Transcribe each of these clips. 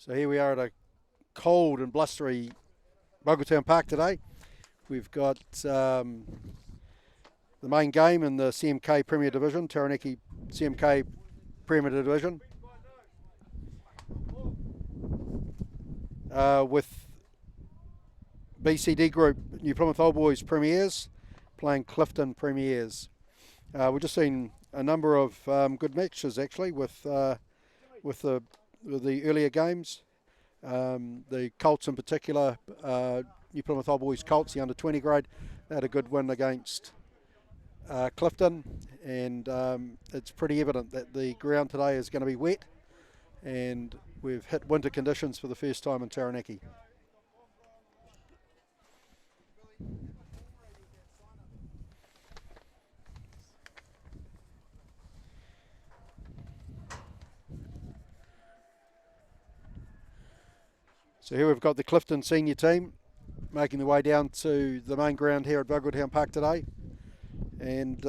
So here we are at a cold and blustery Bogletown Park today. We've got the main game in the CMK Premier Division, Taranaki CMK Premier Division, with BCD Group, New Plymouth Old Boys Premiers playing Clifton Premiers. We've just seen a number of good matches actually with the earlier games. The Colts in particular, New Plymouth Old Boys Colts, the under-20 grade, they had a good win against Clifton, and it's pretty evident that the ground today is going to be wet, and we've hit winter conditions for the first time in Taranaki. So here we've got the Clifton senior team making their way down to the main ground here at Bogletown Park today, and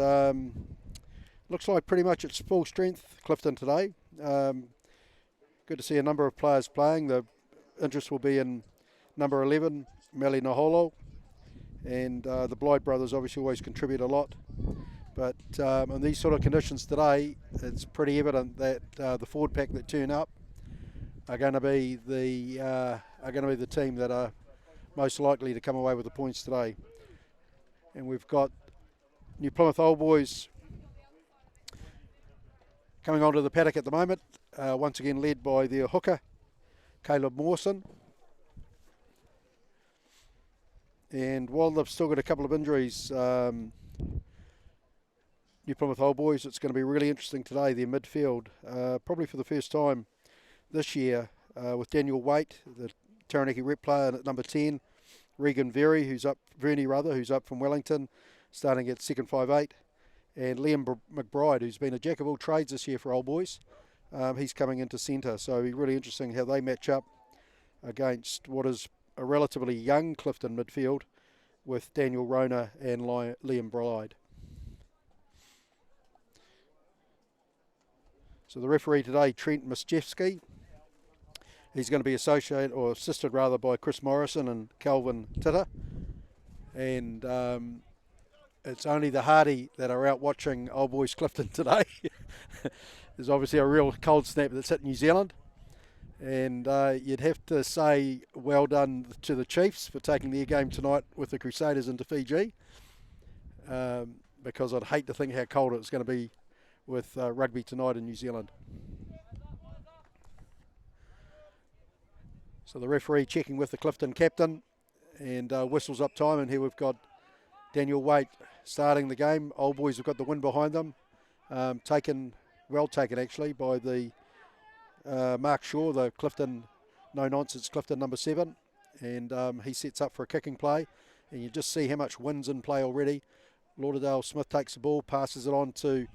looks like pretty much it's full strength Clifton today. Good to see a number of players playing. The interest will be in number 11, Meli Naholo, and the Blythe brothers obviously always contribute a lot. But in these sort of conditions today, it's pretty evident that the forward pack that turn up are going to be the team that are most likely to come away with the points today. And we've got New Plymouth Old Boys coming onto the paddock at the moment, once again led by their hooker, Caleb Mawson. And while they've still got a couple of injuries, New Plymouth Old Boys, it's going to be really interesting today, their midfield, probably for the first time this year, with Daniel Waite, the Taranaki rep player at number 10, Regan Verney, who's up from Wellington, starting at second 5'8", and Liam McBride, who's been a jack of all trades this year for Old Boys. He's coming into centre, so it'll be really interesting how they match up against what is a relatively young Clifton midfield with Daniel Rona and Liam Bryde. So the referee today, Trent Mischewski. He's going to be assisted by Chris Morrison and Calvin Titter. And it's only the hardy that are out watching Old Boys Clifton today. There's obviously a real cold snap that's hit New Zealand. And you'd have to say well done to the Chiefs for taking their game tonight with the Crusaders into Fiji. Because I'd hate to think how cold it's going to be with rugby tonight in New Zealand. So the referee checking with the Clifton captain, and whistles up time, and here we've got Daniel Waite starting the game. Old Boys have got the win behind them, well taken actually by the Mark Shaw, the Clifton no-nonsense Clifton number 7, and he sets up for a kicking play, and you just see how much wind's in play already. Lauderdale Smith takes the ball, passes it on to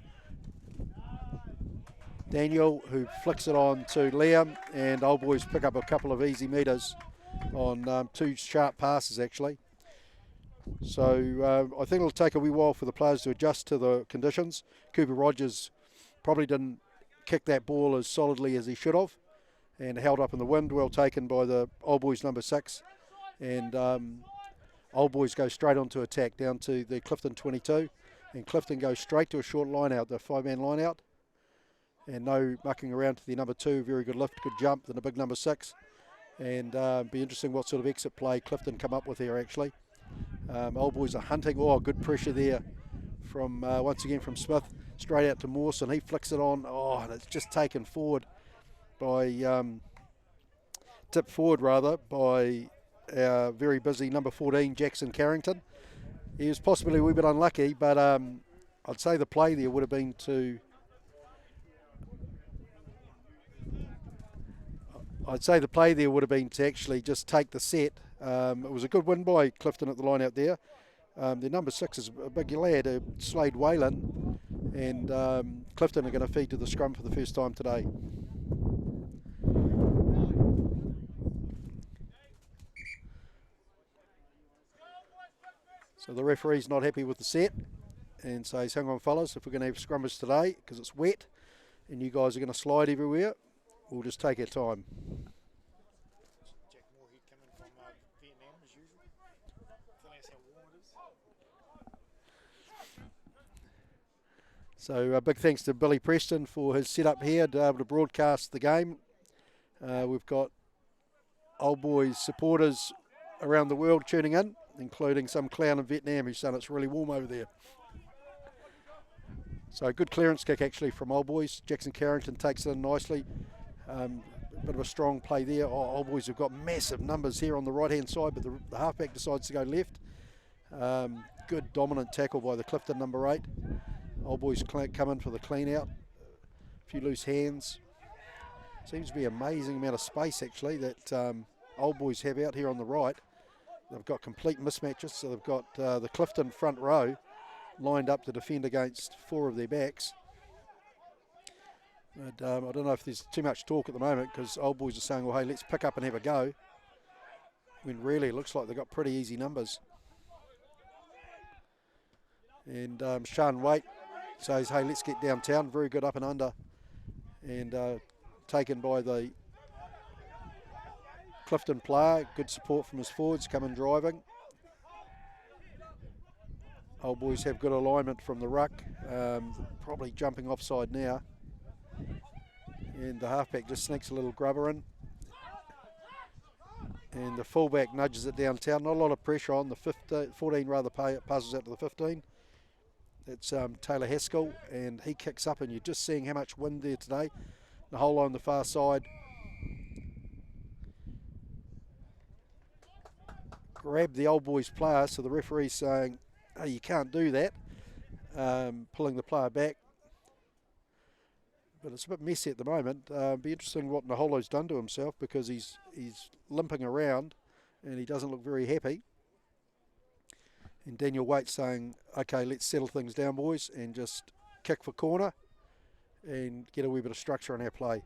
Daniel, who flicks it on to Liam, and Old Boys pick up a couple of easy metres on 2 sharp passes actually. So I think it'll take a wee while for the players to adjust to the conditions. Cooper Rogers probably didn't kick that ball as solidly as he should have, and held up in the wind, well taken by the Old Boys number 6, and Old Boys go straight onto attack down to the Clifton 22, and Clifton goes straight to a short line out, the 5-man line out. And no mucking around to the number 2, very good lift, good jump, then a big number 6. And be interesting what sort of exit play Clifton come up with here actually. Old Boys are hunting, good pressure there from, once again from Smith, straight out to Mawson. He flicks it on, and it's just taken forward by, tipped forward rather, by our very busy number 14, Jackson Carrington. He was possibly a wee bit unlucky, but I'd say the play there would have been to actually just take the set. It was a good win by Clifton at the line out there. Their number 6 is a big lad, Slade Whalen, and Clifton are going to feed to the scrum for the first time today. So the referee's not happy with the set and says, hang on fellas, if we're going to have scrummers today, because it's wet and you guys are going to slide everywhere, we'll just take our time. So big thanks to Billy Preston for his setup here to be able to broadcast the game. We've got Old Boys supporters around the world tuning in, including some clown in Vietnam who's saying it's really warm over there. So a good clearance kick actually from Old Boys. Jackson Carrington takes it in nicely. Bit of a strong play there. Old Boys have got massive numbers here on the right hand side, but the halfback decides to go left. Good dominant tackle by the Clifton number 8. Old Boys come in for the clean out. A few loose hands. Seems to be an amazing amount of space actually that Old Boys have out here on the right. They've got complete mismatches, so they've got the Clifton front row lined up to defend against 4 of their backs. But I don't know if there's too much talk at the moment because Old Boys are saying, well, hey, let's pick up and have a go. When really it looks like they've got pretty easy numbers. And Sean Waite says, hey, let's get downtown. Very good up and under. And taken by the Clifton player. Good support from his forwards coming driving. Old Boys have good alignment from the ruck. Probably jumping offside now. And the halfback just sneaks a little grubber in. And the fullback nudges it downtown. Not a lot of pressure on. The 14 rather passes out to the 15. It's Taylor Haskell, and he kicks up, and you're just seeing how much wind there today. The whole line on the far side. Grab the Old Boys player, so the referee's saying, hey, you can't do that. Pulling the player back. But it's a bit messy at the moment. Be interesting what Naholo's done to himself because he's limping around and he doesn't look very happy. And Daniel Waite saying, okay, let's settle things down, boys, and just kick for corner and get a wee bit of structure in our play.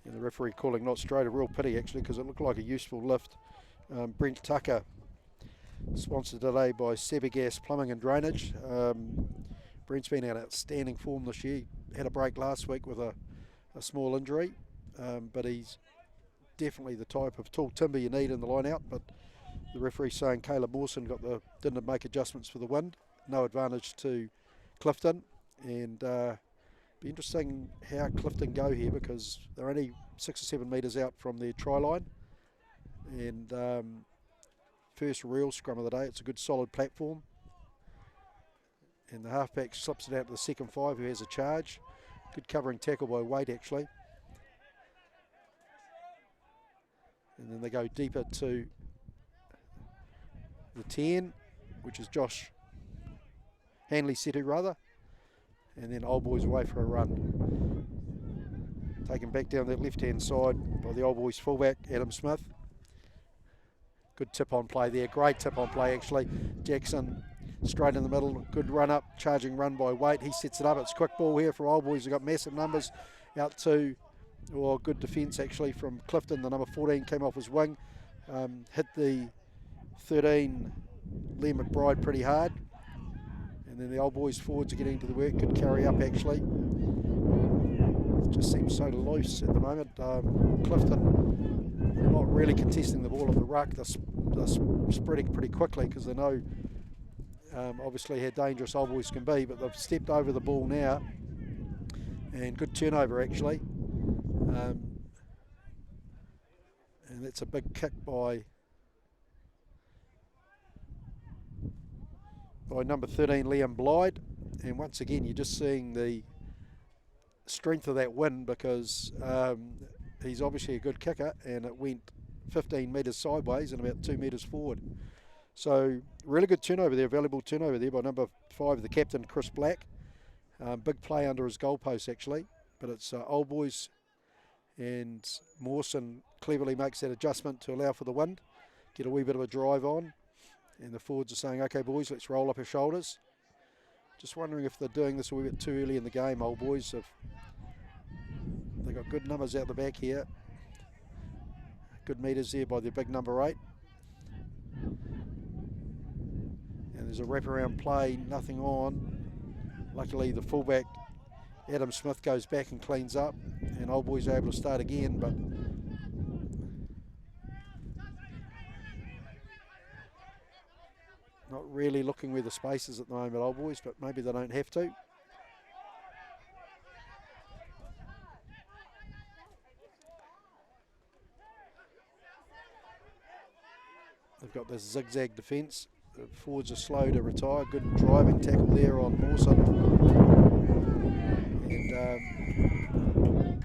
And the referee calling not straight, a real pity actually, because it looked like a useful lift. Brent Tucker, sponsored today by Sebagas Plumbing and Drainage. Brent's been in outstanding form this year. He had a break last week with a small injury, but he's definitely the type of tall timber you need in the line out. But the referee's saying Caleb Mawson didn't make adjustments for the wind. No advantage to Clifton, and be interesting how Clifton go here because they're only 6 or 7 metres out from their try line. And first real scrum of the day. It's a good solid platform. And the halfback slips it out to the second 5 who has a charge. Good covering tackle by Waite actually. And then they go deeper to the 10, which is Josh Hanley Setu rather. And then Old Boys away for a run. Taken back down that left-hand side by the Old Boys fullback, Adam Smith. Good tip-on play there. Great tip-on play, actually. Jackson straight in the middle. Good run-up, charging run by Waite. He sets it up. It's quick ball here for Old Boys. They've got massive numbers out to, well, good defence, actually, from Clifton. The number 14 came off his wing. Hit the 13, Liam McBride, pretty hard. And then the Old Boys forwards are getting to the work. Good carry up, actually. It just seems so loose at the moment. Clifton not really contesting the ball at the ruck. They're spreading pretty quickly because they know obviously how dangerous Old Boys can be, but they've stepped over the ball now. And good turnover, actually. And that's a big kick by number 13, Liam Blyde. And once again, you're just seeing the strength of that win because he's obviously a good kicker, and it went 15 metres sideways and about 2 metres forward. So really good turnover there, valuable turnover there by number 5, the captain, Chris Black. Big play under his goalpost, actually. But it's Old Boys, and Mawson cleverly makes that adjustment to allow for the wind, get a wee bit of a drive on. And the forwards are saying, okay, boys, let's roll up our shoulders. Just wondering if they're doing this a wee bit too early in the game, Old Boys. They've got good numbers out the back here. Good metres there by their big number 8. And there's a wraparound play, nothing on. Luckily the fullback Adam Smith goes back and cleans up, and Old Boys are able to start again, but not really looking where the space is at the moment, Old Boys, but maybe they don't have to. They've got this zigzag defence. The forwards are slow to retire. Good driving tackle there on Mawson. And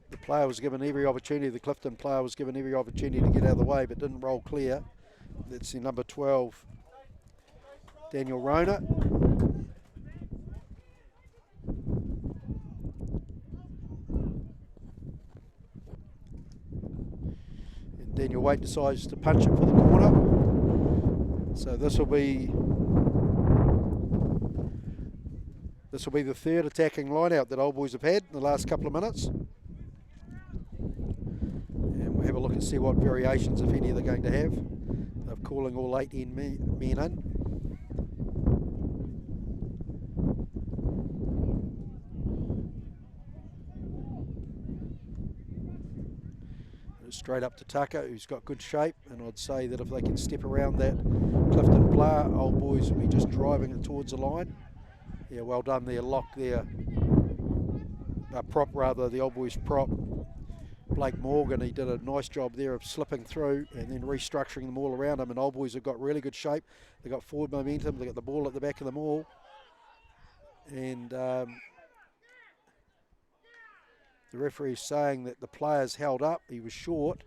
the player was given every opportunity, the Clifton player was given every opportunity to get out of the way, but didn't roll clear. That's the number 12, Daniel Rona. And Daniel Waite decides to punch it for the corner. So this will be the third attacking line out that Old Boys have had in the last couple of minutes. And we'll have a look and see what variations, if any, they're going to have. They're calling all 18 men in. Straight up to Tucker, who's got good shape, and I'd say that if they can step around that Clifton player, Old Boys will be just driving it towards the line. Yeah, well done there, lock there. Prop rather, the Old Boys prop, Blake Morgan, he did a nice job there of slipping through and then restructuring them all around him, and Old Boys have got really good shape. They've got forward momentum, they've got the ball at the back of them all. And the referee's saying that the player's held up, he was short.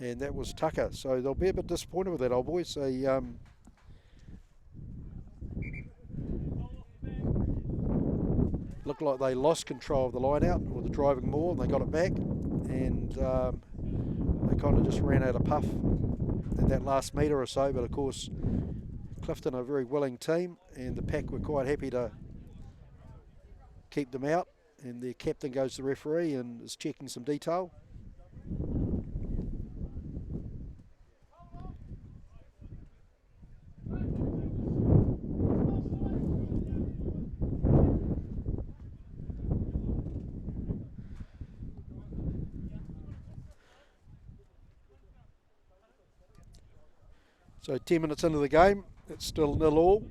And that was Tucker, so they'll be a bit disappointed with that, Old Boys. They looked like they lost control of the line out, or the driving more, and they got it back. And they kind of just ran out of puff in that last metre or so. But of course, Clifton are a very willing team, and the pack were quite happy to keep them out. And their captain goes to the referee and is checking some detail. So 10 minutes into the game, it's still 0-0.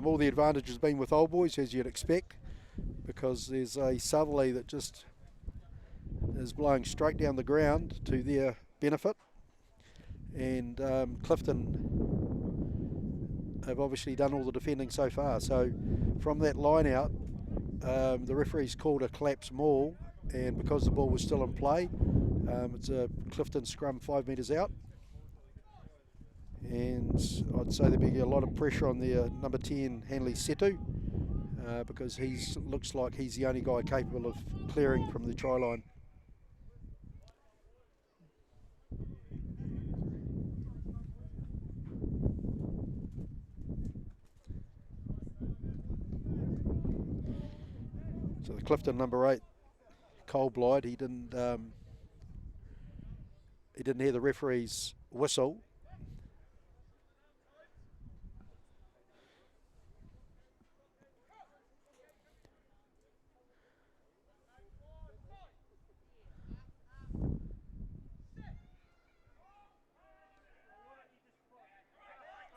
All the advantage has been with Old Boys, as you'd expect, because there's a southerly that just is blowing straight down the ground to their benefit. And Clifton have obviously done all the defending so far. So from that line out, the referee's called a collapse maul, and because the ball was still in play, it's a Clifton scrum 5 metres out. And I'd say there'd be a lot of pressure on the number 10, Hanley Setu, because he looks like he's the only guy capable of clearing from the try line. So the Clifton number 8, Cole Blyde, he didn't hear the referee's whistle.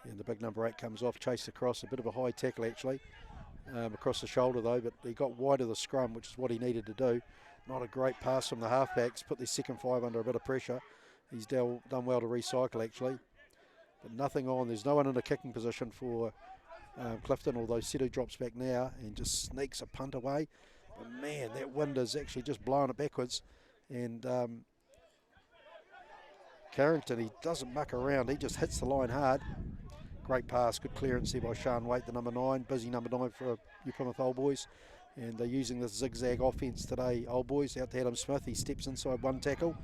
And the big number 8 comes off, chased across, a bit of a high tackle actually, across the shoulder though, but he got wide of the scrum, which is what he needed to do. Not a great pass from the halfbacks, put the second 5 under a bit of pressure. He's done well to recycle actually, but nothing on. There's no one in a kicking position for Clifton, although Setu drops back now and just sneaks a punt away. But man, that wind is actually just blowing it backwards. And Carrington, he doesn't muck around, he just hits the line hard. Great pass, good clearance there by Sean Waite, the number 9, busy number 9 for New Plymouth Old Boys. And they're using this zigzag offence today, Old Boys, out to Adam Smith. He steps inside one tackle.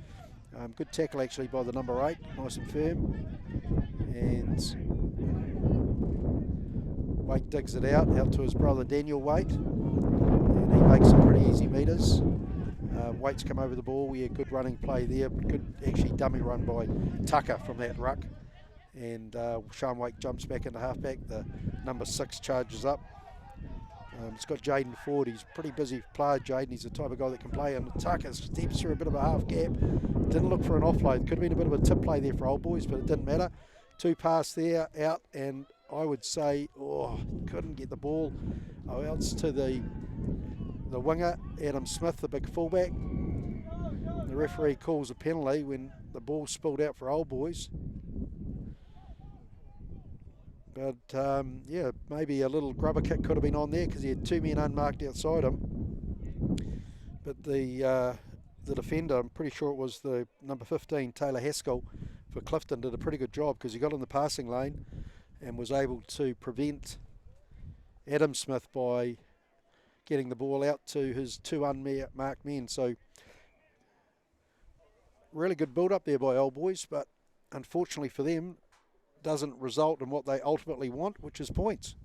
Good tackle actually by the number 8, nice and firm. And Waite digs it out to his brother Daniel Waite. And he makes some pretty easy metres. Waite's come over the ball, yeah, good running play there. Good actually dummy run by Tucker from that ruck. and Sean Wake jumps back into halfback. The number 6 charges up. It's got Jaden Ford. He's a pretty busy player, Jaden. He's the type of guy that can play. And Tucker steps through a bit of a half gap. Didn't look for an offload. Could have been a bit of a tip play there for Old Boys, but it didn't matter. 2 pass there, out, and I would say, couldn't get the ball. Outs to the winger, Adam Smith, the big fullback. The referee calls a penalty when the ball spilled out for Old Boys. But, yeah, maybe a little grubber kick could have been on there because he had 2 men unmarked outside him. But the defender, I'm pretty sure it was the number 15, Taylor Haskell, for Clifton, did a pretty good job because he got in the passing lane and was able to prevent Adam Smith by getting the ball out to his 2 unmarked men. So, really good build-up there by Old Boys, but unfortunately for them, doesn't result in what they ultimately want, which is points.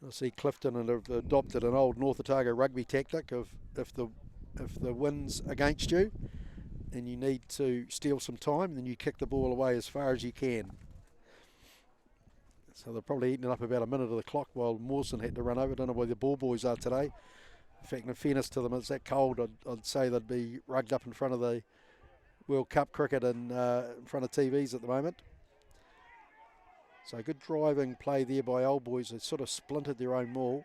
I see Clifton and have adopted an old North Otago rugby tactic of if the wind's against you and you need to steal some time, then you kick the ball away as far as you can. So they're probably eating up about a minute of the clock while Mawson had to run over. I don't know where the ball boys are today. In fact, in fairness to them, it's that cold, I'd say they'd be rugged up in front of the World Cup cricket and in front of TVs at the moment. So good driving play there by Old Boys. They sort of splintered their own maul.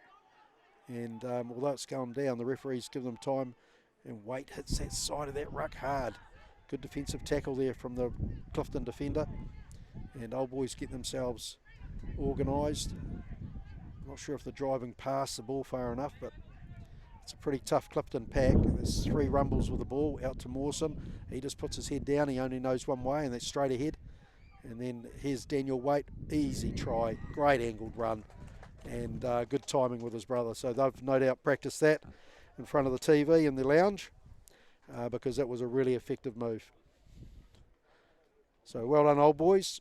And although it's going down, the referees give them time. And Waite hits that side of that ruck hard. Good defensive tackle there from the Clifton defender. And Old Boys get themselves organised. Not sure if the driving passed the ball far enough, but it's a pretty tough Clifton pack. There's 3 rumbles with the ball out to Mawson. He just puts his head down. He only knows one way, and that's straight ahead. And then here's Daniel Waite. Easy try. Great angled run. And good timing with his brother. So they've no doubt practiced that in front of the TV in the lounge because that was a really effective move. So well done, Old Boys.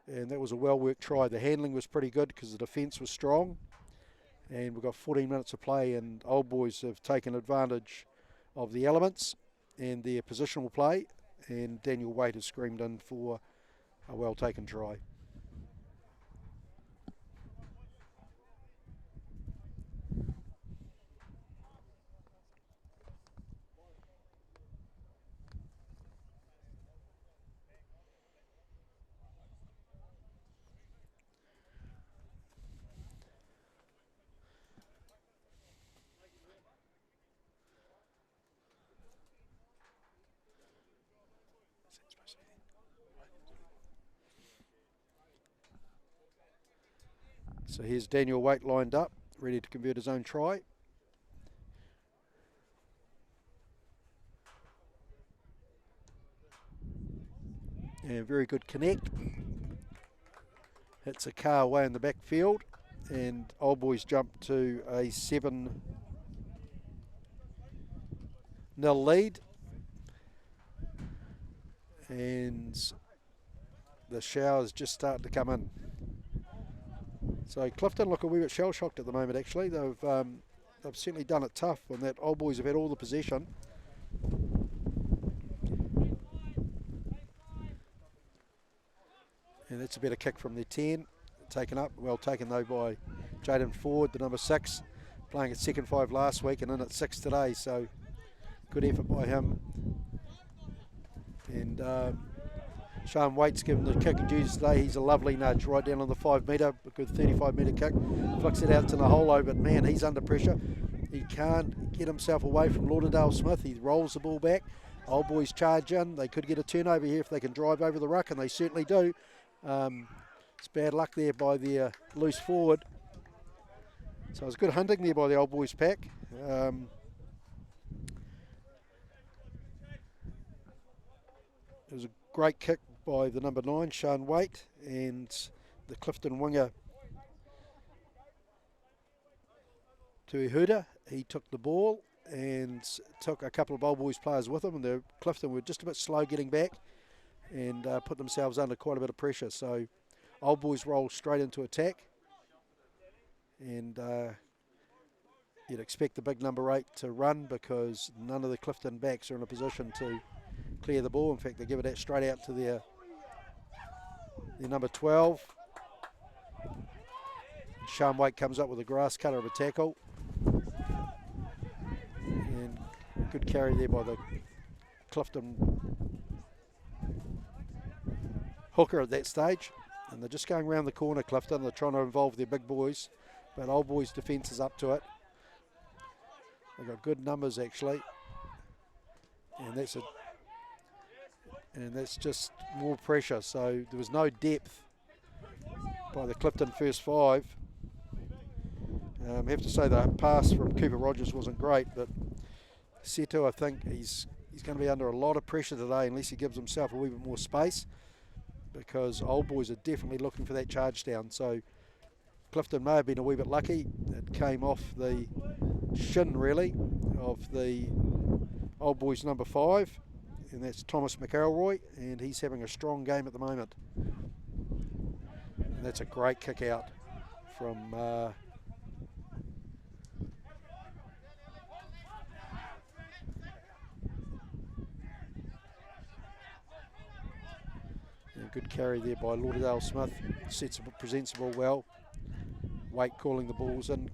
And that was a well-worked try. The handling was pretty good because the defence was strong. And we've got 14 minutes of play, and Old Boys have taken advantage of the elements and their positional play. And Daniel Waite has screamed in for a well-taken try. So here's Daniel Waite lined up, ready to convert his own try. And very good connect. Hits a car away in the backfield, and Old Boys jump to a 7-0 lead. And the showers just start to come in. So Clifton look a wee bit shell-shocked at the moment, actually. They've certainly done it tough on that. Old Boys have had all the possession. And that's a better kick from their 10. Taken up, well taken though by Jaden Ford, the number 6, playing at second 5 last week and in at 6 today. So good effort by him. And Sean Waite's given the kick of duties today. He's a lovely nudge right down on the 5 metre, a good 35 metre kick. Flicks it out to Naholo, but man, he's under pressure. He can't get himself away from Lauderdale Smith. He rolls the ball back. Old Boys charge in. They could get a turnover here if they can drive over the ruck, and they certainly do. It's bad luck there by their loose forward. So it was good hunting there by the Old Boys pack. It was a great kick by the number 9, Sean Waite, and the Clifton winger, Tui Huda. He took the ball and took a couple of Old Boys players with them, and Clifton were just a bit slow getting back and put themselves under quite a bit of pressure. So Old Boys roll straight into attack, and you'd expect the big number 8 to run because none of the Clifton backs are in a position to clear the ball. In fact, they give it straight out to their number 12. Sean Waite comes up with a grass cutter of a tackle. And good carry there by the Clifton hooker at that stage. And they're just going around the corner, Clifton. They're trying to involve their big boys, but Old Boys' defence is up to it. They've got good numbers, actually. And that's just more pressure. So there was no depth by the Clifton first 5. I have to say the pass from Cooper Rogers wasn't great, but Seto, I think he's going to be under a lot of pressure today unless he gives himself a wee bit more space, because Old Boys are definitely looking for that charge down. So Clifton may have been a wee bit lucky. It came off the shin, really, of the Old Boys number 5, and that's Thomas McElroy, and he's having a strong game at the moment. And that's a great kick out from good carry there by Lauderdale Smith. Presents the ball well. Waite calling the balls in.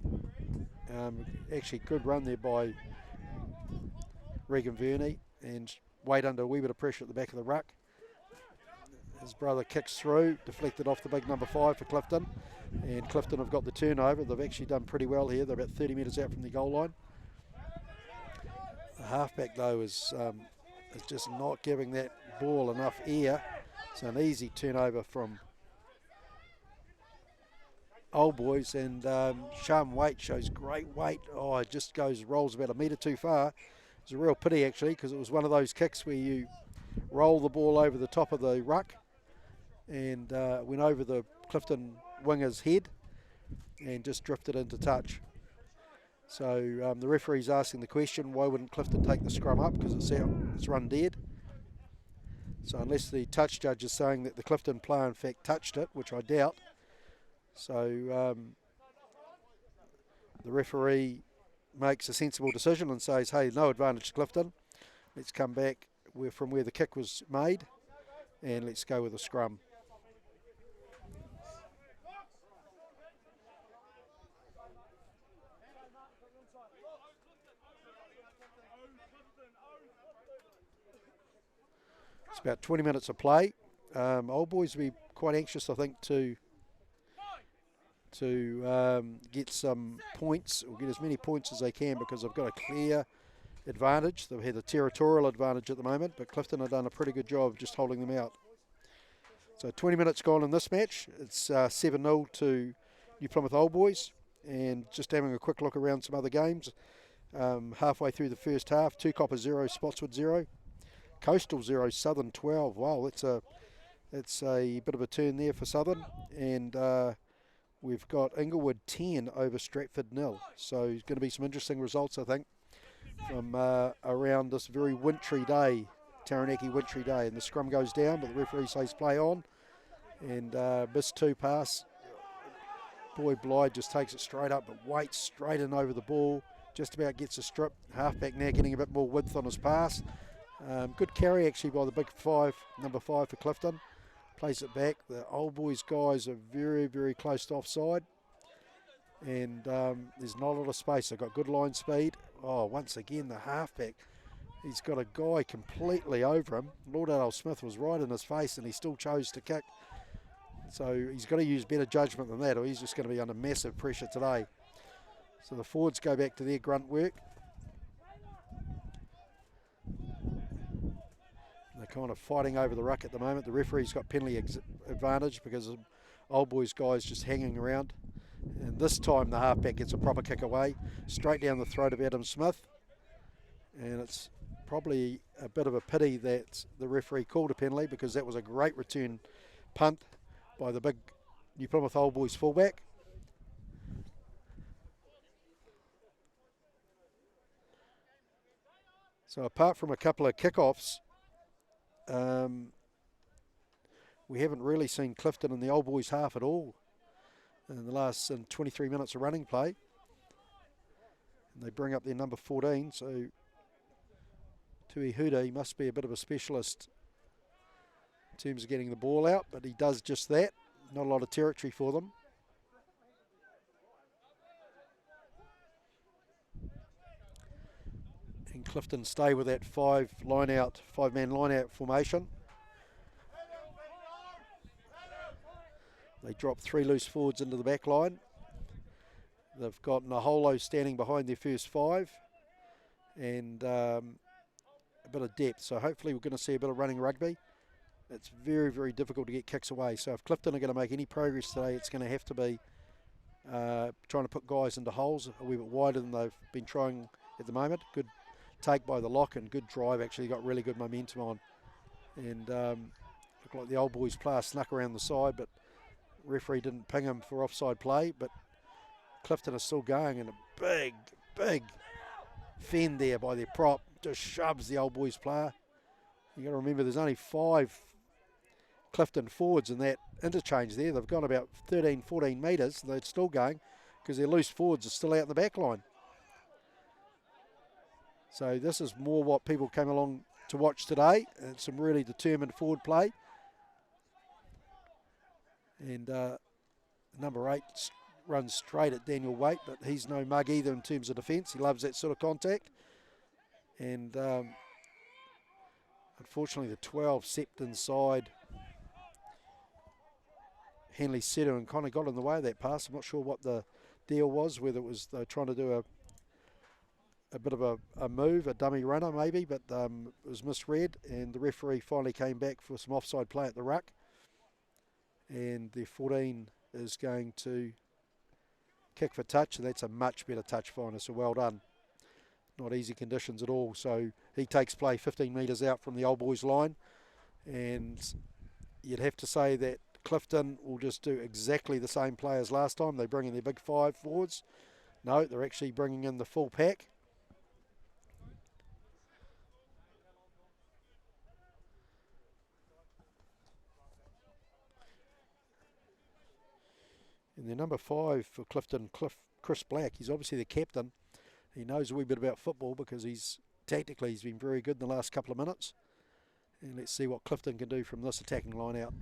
Actually, good run there by Regan Verney, and Waite under a wee bit of pressure at the back of the ruck. His brother kicks through, deflected off the big number 5 for Clifton, and Clifton have got the turnover. They've actually done pretty well here. They're about 30 metres out from the goal line. The halfback, though, is just not giving that ball enough air. It's an easy turnover from Old Boys, and Sean Waite shows great weight. Oh, it just rolls about a metre too far. It's a real pity, actually, because it was one of those kicks where you roll the ball over the top of the ruck and went over the Clifton winger's head and just drifted into touch. So the referee's asking the question, why wouldn't Clifton take the scrum up? Because it's run dead. So unless the touch judge is saying that the Clifton player in fact touched it, which I doubt. So the referee makes a sensible decision and says, hey, no advantage to Clifton. Let's come back from where the kick was made and let's go with a scrum. It's about 20 minutes of play. Old Boys will be quite anxious, I think, to get some points, or get as many points as they can, because they've got a clear advantage. They've had a territorial advantage at the moment, but Clifton have done a pretty good job of just holding them out. So 20 minutes gone in this match. It's 7-0 to New Plymouth Old Boys, and just having a quick look around some other games. Halfway through the first half, 2 Copper 0, Spotswood 0. Coastal 0, Southern 12. Wow, that's a bit of a turn there for Southern. And we've got Inglewood 10 over Stratford 0. So there's going to be some interesting results, I think, from around this very wintry day, Taranaki wintry day. And the scrum goes down, but the referee says play on. And missed 2 pass. Boyd Blythe just takes it straight up, but Waits straight in over the ball. Just about gets a strip. Halfback now getting a bit more width on his pass. Good carry actually by the big 5, number 5 for Clifton. Plays it back. The Old Boys guys are very, very close to offside. And there's not a lot of space. They've got good line speed. Oh, once again, the halfback. He's got a guy completely over him. Lauderdale Smith was right in his face and he still chose to kick. So he's got to use better judgment than that, or he's just going to be under massive pressure today. So the forwards go back to their grunt work. They're kind of fighting over the ruck at the moment. The referee's got penalty advantage because of Old Boys guys just hanging around. And this time the halfback gets a proper kick away, straight down the throat of Adam Smith. And it's probably a bit of a pity that the referee called a penalty, because that was a great return punt by the big New Plymouth Old Boys fullback. So apart from a couple of kickoffs, we haven't really seen Clifton in the old boys half at all in the last 23 minutes of running play. And they bring up their number 14, so Tui Huda, he must be a bit of a specialist in terms of getting the ball out, but he does just that. Not a lot of territory for them. And Clifton stay with that five-man line-out formation. They drop 3 loose forwards into the back line. They've got Naholo standing behind their first 5 and a bit of depth. So hopefully we're going to see a bit of running rugby. It's very, very difficult to get kicks away. So if Clifton are going to make any progress today, it's going to have to be trying to put guys into holes a wee bit wider than they've been trying at the moment. Good take by the lock and good drive. Actually got really good momentum on. And looked like the old boys player snuck around the side, but referee didn't ping him for offside play. But Clifton are still going, and a big, big fend there by their prop. Just shoves the old boys player. You got to remember there's only 5 Clifton forwards in that interchange there. They've gone about 13, 14 metres. They're still going because their loose forwards are still out in the back line. So this is more what people came along to watch today, and some really determined forward play. And number 8 runs straight at Daniel Waite, but he's no mug either in terms of defence. He loves that sort of contact. And unfortunately the 12 sepped inside Henley Setter and kind of got in the way of that pass. I'm not sure what the deal was, whether it was they were trying to do a bit of a move, a dummy runner maybe, but it was misread, and the referee finally came back for some offside play at the ruck. And the 14 is going to kick for touch, and that's a much better touch finder, so well done. Not easy conditions at all. So he takes play 15 metres out from the old boys line, and you'd have to say that Clifton will just do exactly the same play as last time. They bring in their big 5 forwards. No, they're actually bringing in the full pack. And their number 5 for Clifton, Chris Black, he's obviously the captain. He knows a wee bit about football because he's been very good in the last couple of minutes. And let's see what Clifton can do from this attacking line out.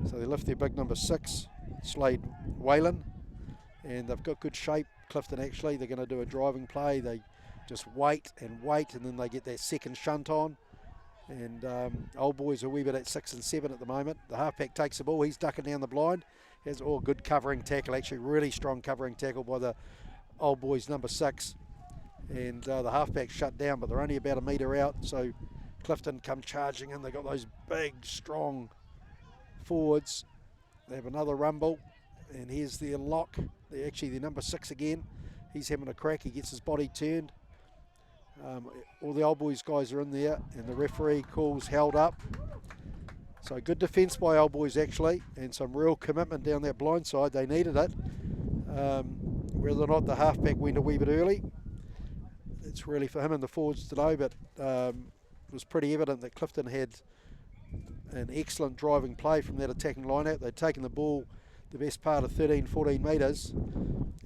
So they lift their big number 6, Slade Whalen, and they've got good shape. Clifton actually, they're going to do a driving play. They just wait, and then they get that second shunt on. And old boys are a wee bit at 6 and 7 at the moment. The halfback takes the ball. He's ducking down the blind. Has all good covering tackle, actually really strong covering tackle by the old boys number 6. And the halfback shut down, but they're only about a metre out. So Clifton come charging in. They've got those big, strong forwards. They have another rumble. And here's their lock. They're actually their number 6 again. He's having a crack. He gets his body turned. All the old boys guys are in there, and the referee calls held up. So good defence by old boys actually, and some real commitment down that blind side. They needed it. Whether or not the halfback went a wee bit early, it's really for him and the forwards to know, but it was pretty evident that Clifton had an excellent driving play from that attacking line out. They'd taken the ball the best part of 13, 14 metres,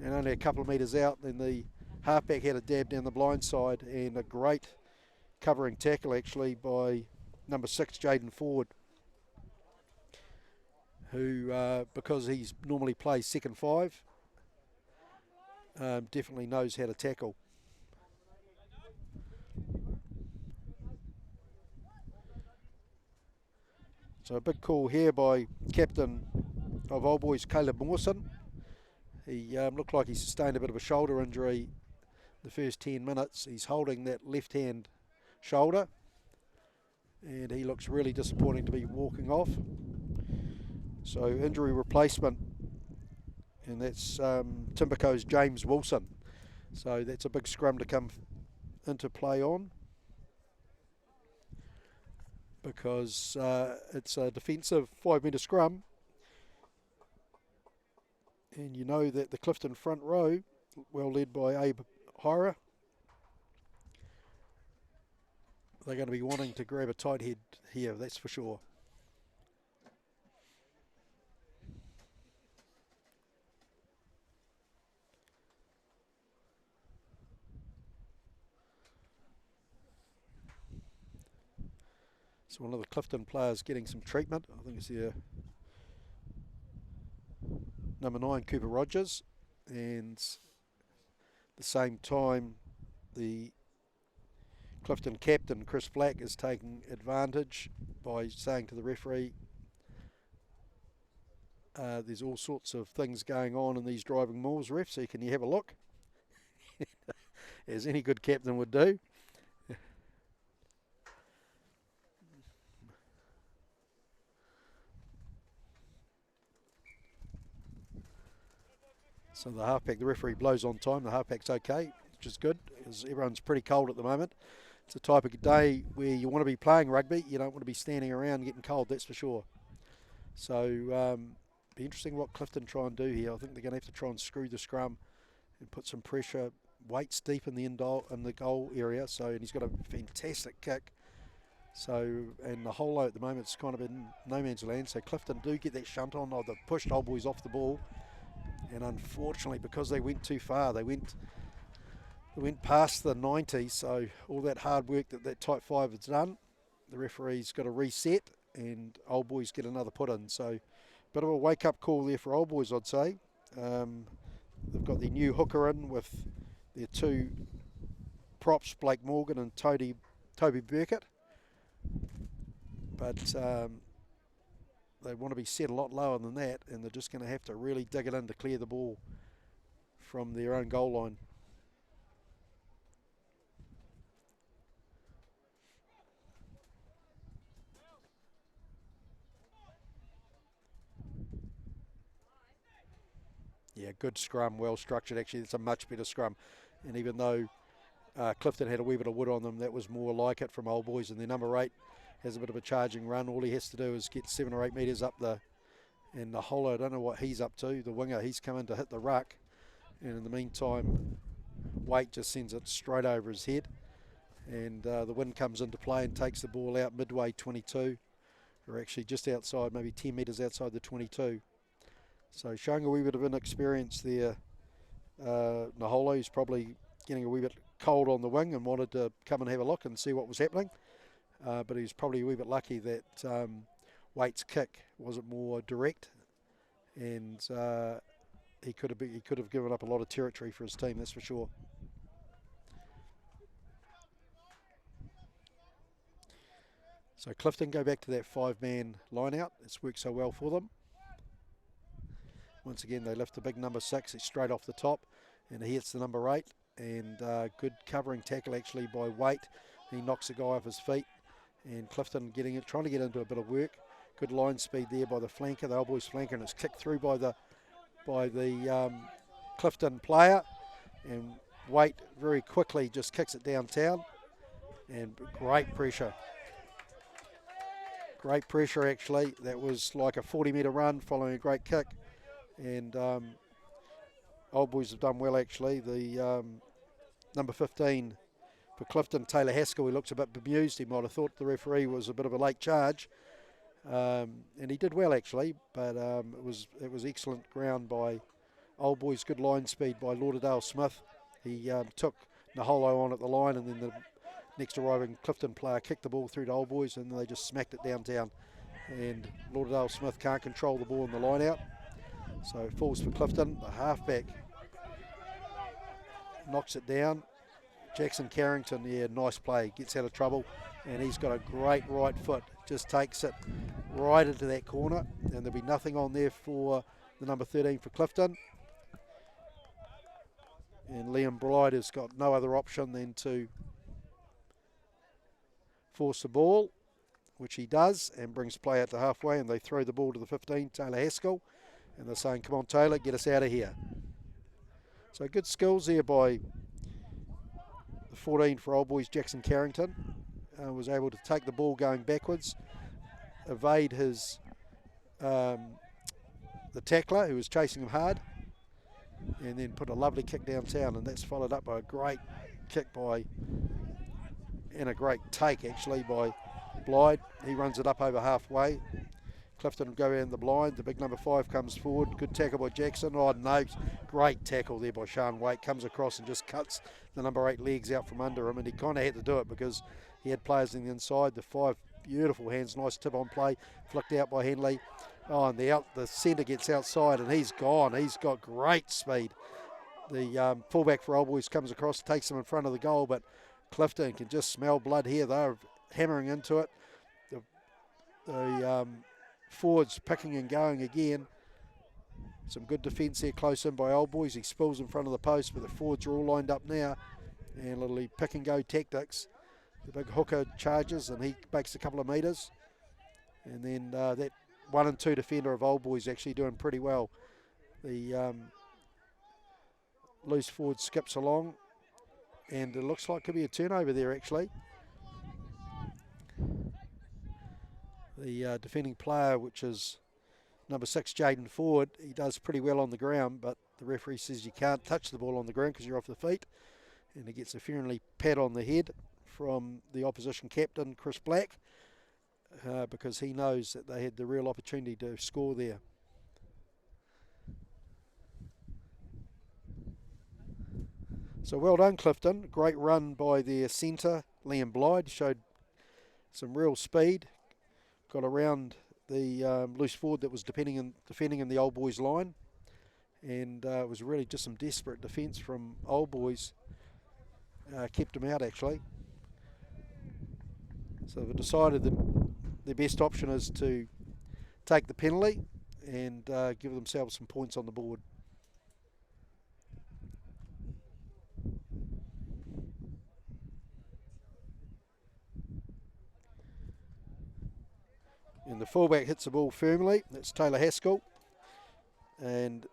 and only a couple of metres out, then the halfback had a dab down the blind side, and a great covering tackle actually by number 6, Jaden Ford, who, because he's normally plays second 5, definitely knows how to tackle. So a big call here by captain of Old Boys, Caleb Mawson. He looked like he sustained a bit of a shoulder injury the first 10 minutes. He's holding that left hand shoulder, and he looks really disappointing to be walking off. So injury replacement, and that's Timberco's James Wilson. So that's a big scrum to come into play on, because it's a defensive 5-metre scrum, and you know that the Clifton front row, well led by Abe Hira, they're going to be wanting to grab a tight head here, that's for sure. So one of the Clifton players getting some treatment. I think it's the number 9, Cooper Rogers. And at the same time, the Clifton captain, Chris Black, is taking advantage by saying to the referee, there's all sorts of things going on in these driving mauls, ref, so can you have a look? As any good captain would do. So the halfback, the referee blows on time. The halfback's okay, which is good, because everyone's pretty cold at the moment. It's a type of day where you want to be playing rugby. You don't want to be standing around getting cold, that's for sure. So be interesting what Clifton try and do here. I think they're going to have to try and screw the scrum and put some pressure. Waits deep in the goal area, so, and he's got a fantastic kick. So, and the whole lot at the moment is kind of in no man's land. So Clifton do get that shunt on. Oh, they've pushed Old Boys off the ball. And unfortunately, because they went too far, they went past the 90, so all that hard work that type 5 has done, the referee's got to reset, and Old Boys get another put in. So bit of a wake-up call there for Old Boys, I'd say. They've got their new hooker in with their 2 props, Blake Morgan and Toby Burkett. But they want to be set a lot lower than that, and they're just going to have to really dig it in to clear the ball from their own goal line. Yeah, good scrum, well structured. Actually, it's a much better scrum. And even though Clifton had a wee bit of wood on them, that was more like it from Old Boys. And their number 8 has a bit of a charging run. All he has to do is get 7 or 8 metres up and the hollow, I don't know what he's up to. The winger, he's come in to hit the ruck. And in the meantime, Waite just sends it straight over his head. And the wind comes into play and takes the ball out midway 22. Or actually just outside, maybe 10 metres outside the 22. So showing a wee bit of inexperience there. Naholo is probably getting a wee bit cold on the wing and wanted to come and have a look and see what was happening. But he's probably a wee bit lucky that Waite's kick wasn't more direct, and he could have given up a lot of territory for his team, that's for sure. So Clifton go back to that 5-man line out. It's worked so well for them. Once again, they lift the big number 6. It's straight off the top, and he hits the number 8. And good covering tackle actually by Waite. He knocks the guy off his feet. And Clifton trying to get into a bit of work. Good line speed there by the flanker, the Old Boys flanker, and it's kicked through by the Clifton player. And Waite very quickly just kicks it downtown. And great pressure. Great pressure actually. That was like a 40-metre run following a great kick. And Old Boys have done well actually. The number 15 for Clifton, Taylor Haskell, he looks a bit bemused. He might have thought the referee was a bit of a late charge. And he did well actually, but it was excellent ground by Old Boys. Good line speed by Lauderdale Smith. He took Naholo on at the line, and then the next arriving Clifton player kicked the ball through to Old Boys, and they just smacked it downtown. And Lauderdale Smith can't control the ball in the line out. So it falls for Clifton. The halfback knocks it down. Jackson Carrington, yeah, nice play. Gets out of trouble, and he's got a great right foot. Just takes it right into that corner, and there'll be nothing on there for the number 13 for Clifton. And Liam Blyde has got no other option than to force the ball, which he does, and brings play out to halfway, and they throw the ball to the 15, Taylor Haskell. And they're saying, come on, Taylor, get us out of here. So good skills there by the 14 for Old Boys, Jackson Carrington. Was able to take the ball going backwards, evade his the tackler who was chasing him hard, and then put a lovely kick downtown. And that's followed up by a great kick by and a great take actually by Blyde. He runs it up over halfway. Clifton will go around the blind. The big number 5 comes forward. Good tackle by Jackson. Oh no, great tackle there by Sean Waite. Comes across and just cuts the number 8 legs out from under him, and he kind of had to do it because he had players in the inside. The 5 beautiful hands, nice tip on play, flicked out by Henley. Oh, and the centre gets outside and he's gone. He's got great speed. The fullback for Old Boys comes across, takes him in front of the goal, but Clifton can just smell blood here. They're hammering into it. The forwards picking and going again. Some good defence here close in by Old Boys. He spills in front of the post, but the forwards are all lined up now. And literally pick and go tactics. The big hooker charges and he makes a couple of metres. And then that 1 and 2 defender of Old Boys actually doing pretty well. The loose forward skips along. And it looks like it could be a turnover there actually. The defending player, which is number 6, Jaden Ford, he does pretty well on the ground, but the referee says you can't touch the ball on the ground because you're off the feet. And he gets a fairly pat on the head from the opposition captain, Chris Black, because he knows that they had the real opportunity to score there. So well done, Clifton. Great run by their centre, Liam Blyde. Showed some real speed. Got around the loose forward that was defending in the Old Boys line. And it was really just some desperate defence from Old Boys. Kept him out actually. So they've decided that their best option is to take the penalty and give themselves some points on the board. And the fullback hits the ball firmly. That's Taylor Haskell. And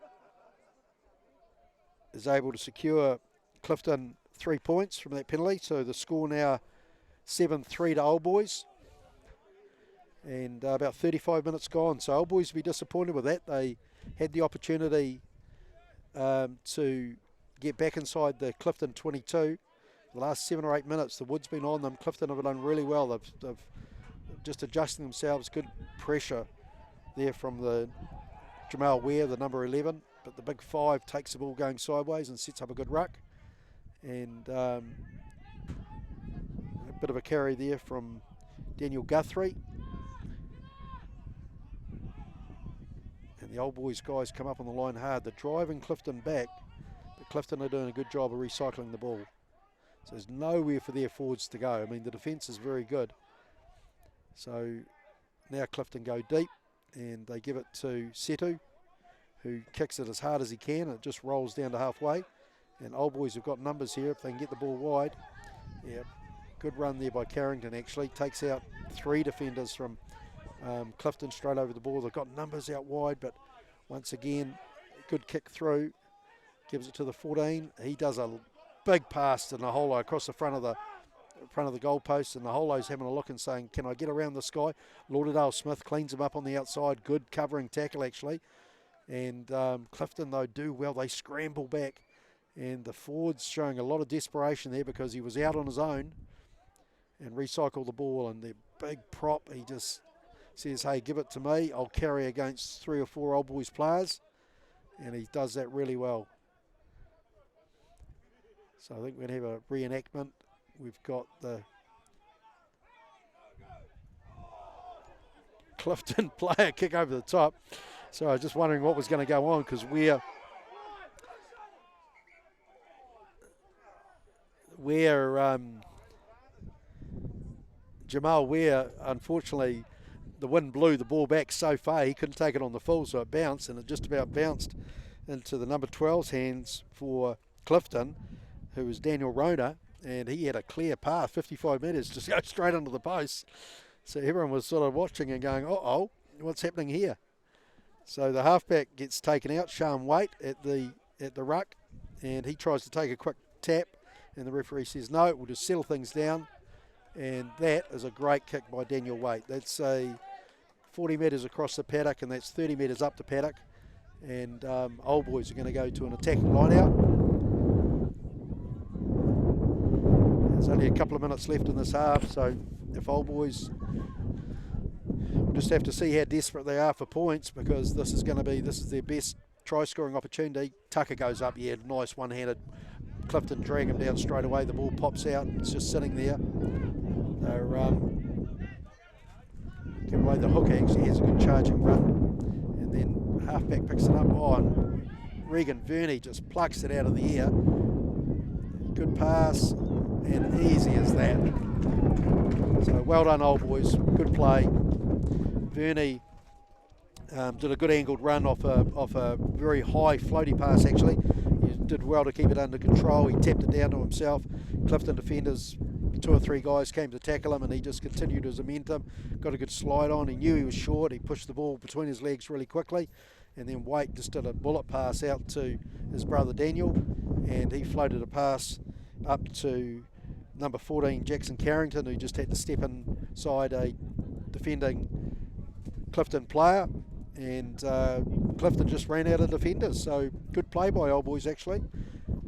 is able to secure Clifton 3 points from that penalty. So the score now 7-3 to Old Boys. And about 35 minutes gone. So Old Boys will be disappointed with that. They had the opportunity to get back inside the Clifton 22. The last 7 or 8 minutes, the wood's been on them. Clifton have done really well. They've just adjusting themselves. Good pressure there from the Jamal Ware, the number 11. But the big 5 takes the ball going sideways and sets up a good ruck. And a bit of a carry there from Daniel Guthrie. And the Old Boys guys come up on the line hard. They're driving Clifton back, but Clifton are doing a good job of recycling the ball. So there's nowhere for their forwards to go. I mean, the defence is very good. So now Clifton go deep and they give it to Setu, who kicks it as hard as he can. And it just rolls down to halfway. And Old Boys have got numbers here if they can get the ball wide. Yeah, good run there by Carrington actually. Takes out 3 defenders from Clifton straight over the ball. They've got numbers out wide, but once again, good kick through. Gives it to the 14. He does a big pass to Naholo across the front of the goalpost, and Naholo's having a look and saying, can I get around this guy? Lauderdale Smith cleans him up on the outside. Good covering tackle actually. And Clifton though do well. They scramble back. And the forward's showing a lot of desperation there because he was out on his own and recycled the ball. And the big prop, he just says, hey, give it to me. I'll carry against 3 or 4 Old Boys players. And he does that really well. So I think we're going to have a reenactment. We've got the Clifton player kick over the top. So I was just wondering what was going to go on because Jamal Ware, unfortunately, the wind blew the ball back so far he couldn't take it on the full, so it bounced, and it just about bounced into the number 12's hands for Clifton, who was Daniel Rona, and he had a clear path, 55 metres, just go straight under the post. So everyone was sort of watching and going, uh-oh, what's happening here? So the halfback gets taken out, Sean Waite at the ruck, and he tries to take a quick tap, and the referee says, no, we'll just settle things down. And that is a great kick by Daniel Waite. That's a 40 metres across the paddock, and that's 30 metres up the paddock. And Old Boys are going to go to an attacking line out. There's only a couple of minutes left in this half, so if Old Boys, we'll just have to see how desperate they are for points, because this is their best try scoring opportunity. Tucker goes up, yeah, nice one-handed. Clifton drag him down straight away. The ball pops out. It's just sitting there. They're give away the hooker. Actually has a good charging run, and then halfback picks it up. Oh, and Regan Verney just plucks it out of the air. Good pass, and easy as that. So well done, Old Boys. Good play. Verney did a good angled run off a very high floaty pass. Actually, he did well to keep it under control. He tapped it down to himself. Clifton defenders, 2 or 3 guys came to tackle him, and he just continued his momentum. Got a good slide on. He knew he was short. He pushed the ball between his legs really quickly, and then Waite just did a bullet pass out to his brother Daniel, and he floated a pass up to number 14 Jackson Carrington, who just had to step inside a defending Clifton player, and Clifton just ran out of defenders. So good play by Old Boys actually,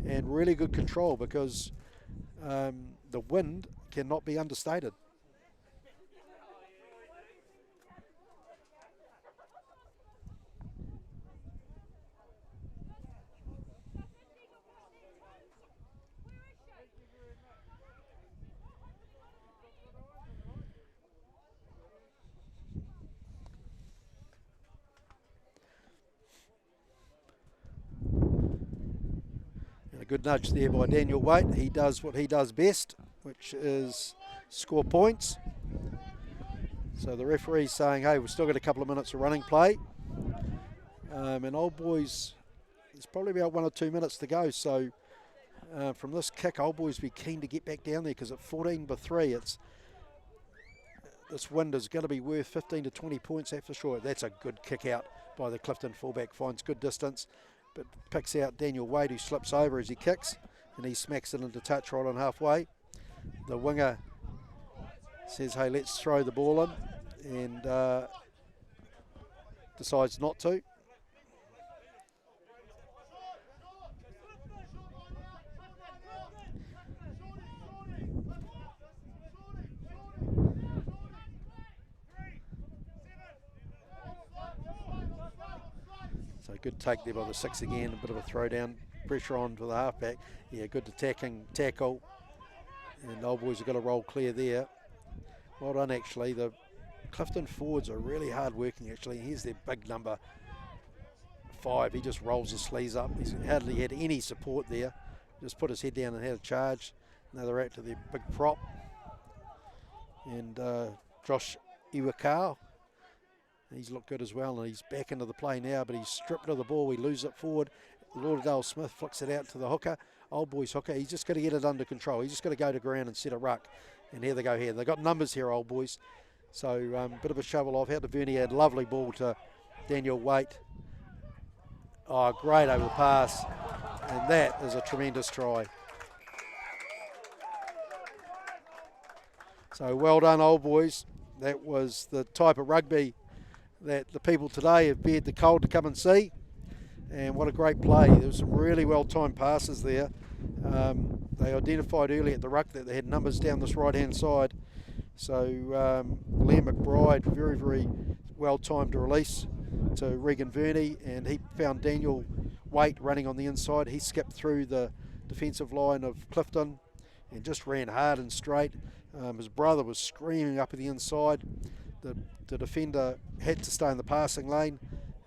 and really good control, because the wind cannot be understated. A good nudge there by Daniel Waite. He does what he does best, which is score points. So the referee's saying, hey, we've still got a couple of minutes of running play. And Old Boys, there's probably about 1 or 2 minutes to go. So from this kick, Old Boys be keen to get back down there, because at 14-3, this wind is going to be worth 15 to 20 points after short. That's a good kick out by the Clifton fullback. Finds good distance, but picks out Daniel Wade, who slips over as he kicks, and he smacks it into touch right on halfway. The winger says, hey, let's throw the ball in, and decides not to. So good take there by the 6 again, a bit of a throwdown, pressure on for the halfback. Yeah, good attacking tackle, and Old Boys have got a roll clear there. Well done actually. The Clifton forwards are really hard working actually. Here's their big number 5. He just rolls his sleeves up. He's hardly had any support there. Just put his head down and had a charge. Now they're out to their big prop. And Josh Iwakau, he's looked good as well, and he's back into the play now, but he's stripped of the ball. We lose it forward. Lauderdale Smith flicks it out to the hooker. Old Boys hooker. He's just got to get it under control. He's just got to go to ground and set a ruck. And here they go here. They've got numbers here, Old Boys. So bit of a shovel off. Out to Verney. Had lovely ball to Daniel Waite. Oh, great over the pass. And that is a tremendous try. So well done, Old Boys. That was the type of rugby that the people today have bared the cold to come and see. And what a great play. There was some really well-timed passes there. They identified early at the ruck that they had numbers down this right-hand side. So Liam McBride, very, very well-timed release to Regan Verney, and he found Daniel Waite running on the inside. He skipped through the defensive line of Clifton and just ran hard and straight. His brother was screaming up at the inside. The defender had to stay in the passing lane,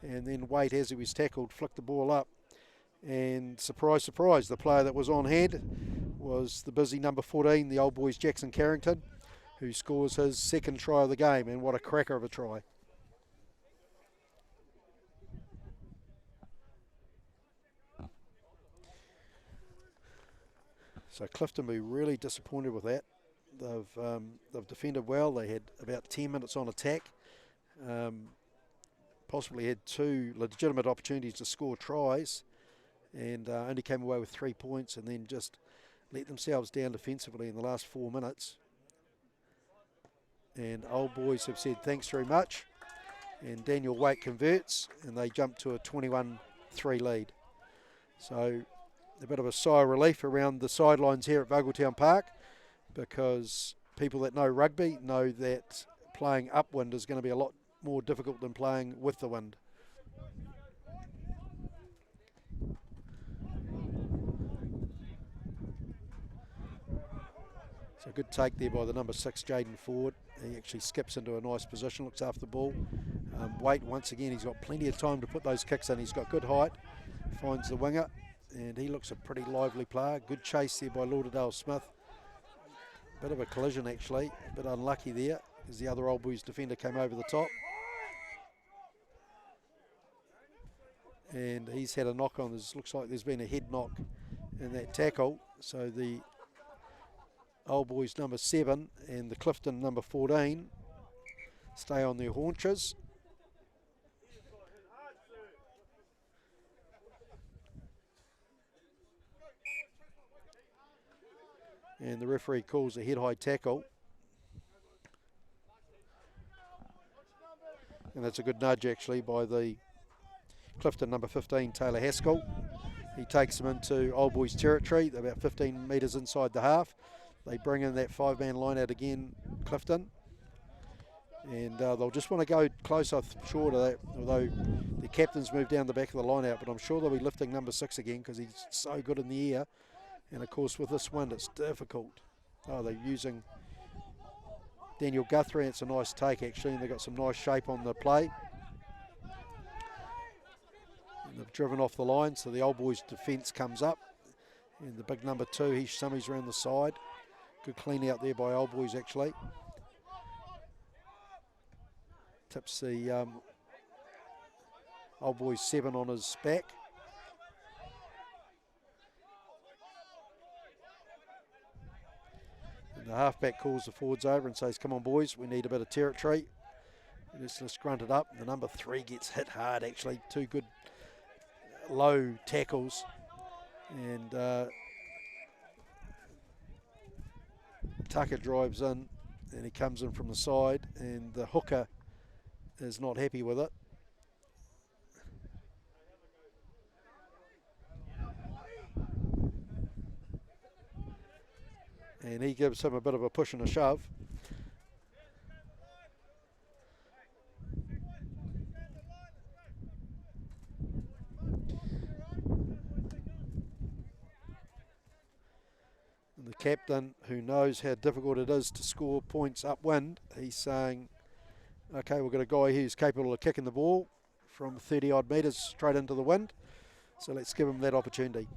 and then Waite, as he was tackled, flicked the ball up. And surprise, surprise, the player that was on hand was the busy number 14, the Old Boys Jackson Carrington, who scores his second try of the game, and what a cracker of a try. So Clifton will be really disappointed with that. They've defended well. They had about 10 minutes on attack. Possibly had 2 legitimate opportunities to score tries, and only came away with 3 points, and then just let themselves down defensively in the last 4 minutes. And Old Boys have said thanks very much, and Daniel Waite converts, and they jump to a 21-3 lead. So a bit of a sigh of relief around the sidelines here at Vogeltown Park. because people that know rugby know that playing upwind is going to be a lot more difficult than playing with the wind. So a good take there by the number 6, Jaden Ford. He actually skips into a nice position, looks after the ball. Waite, once again, he's got plenty of time to put those kicks in. He's got good height, finds the winger, and he looks a pretty lively player. Good chase there by Lauderdale Smith. Bit of a collision actually, a bit unlucky there because the other Old Boys defender came over the top. And he's had a knock on. This looks like there's been a head knock in that tackle. So the Old Boys number 7 and the Clifton number 14 stay on their haunches. And the referee calls a head-high tackle. And that's a good nudge actually by the Clifton number 15, Taylor Haskell. He takes them into Old Boys territory, about 15 metres inside the half. They bring in that 5-man line out again, Clifton. And they'll just want to go close, I'm sure, to that, although the captain's moved down the back of the line out, but I'm sure they'll be lifting number 6 again because he's so good in the air. And of course with this wind it's difficult. Oh, they're using Daniel Guthrie. It's a nice take actually, and they've got some nice shape on the play. And they've driven off the line, so the Old Boys defence comes up. And the big number 2, he's Summies around the side. Good clean out there by Old Boys actually. Tips the Old Boys 7 on his back. And the halfback calls the forwards over and says, come on boys, we need a bit of territory. Let's grunt it up. The number 3 gets hit hard actually. 2 good low tackles. And Tucker drives in and he comes in from the side and the hooker is not happy with it. And he gives him a bit of a push and a shove. And the captain, who knows how difficult it is to score points upwind, he's saying, okay, we've got a guy who's capable of kicking the ball from 30 odd metres straight into the wind, so let's give him that opportunity.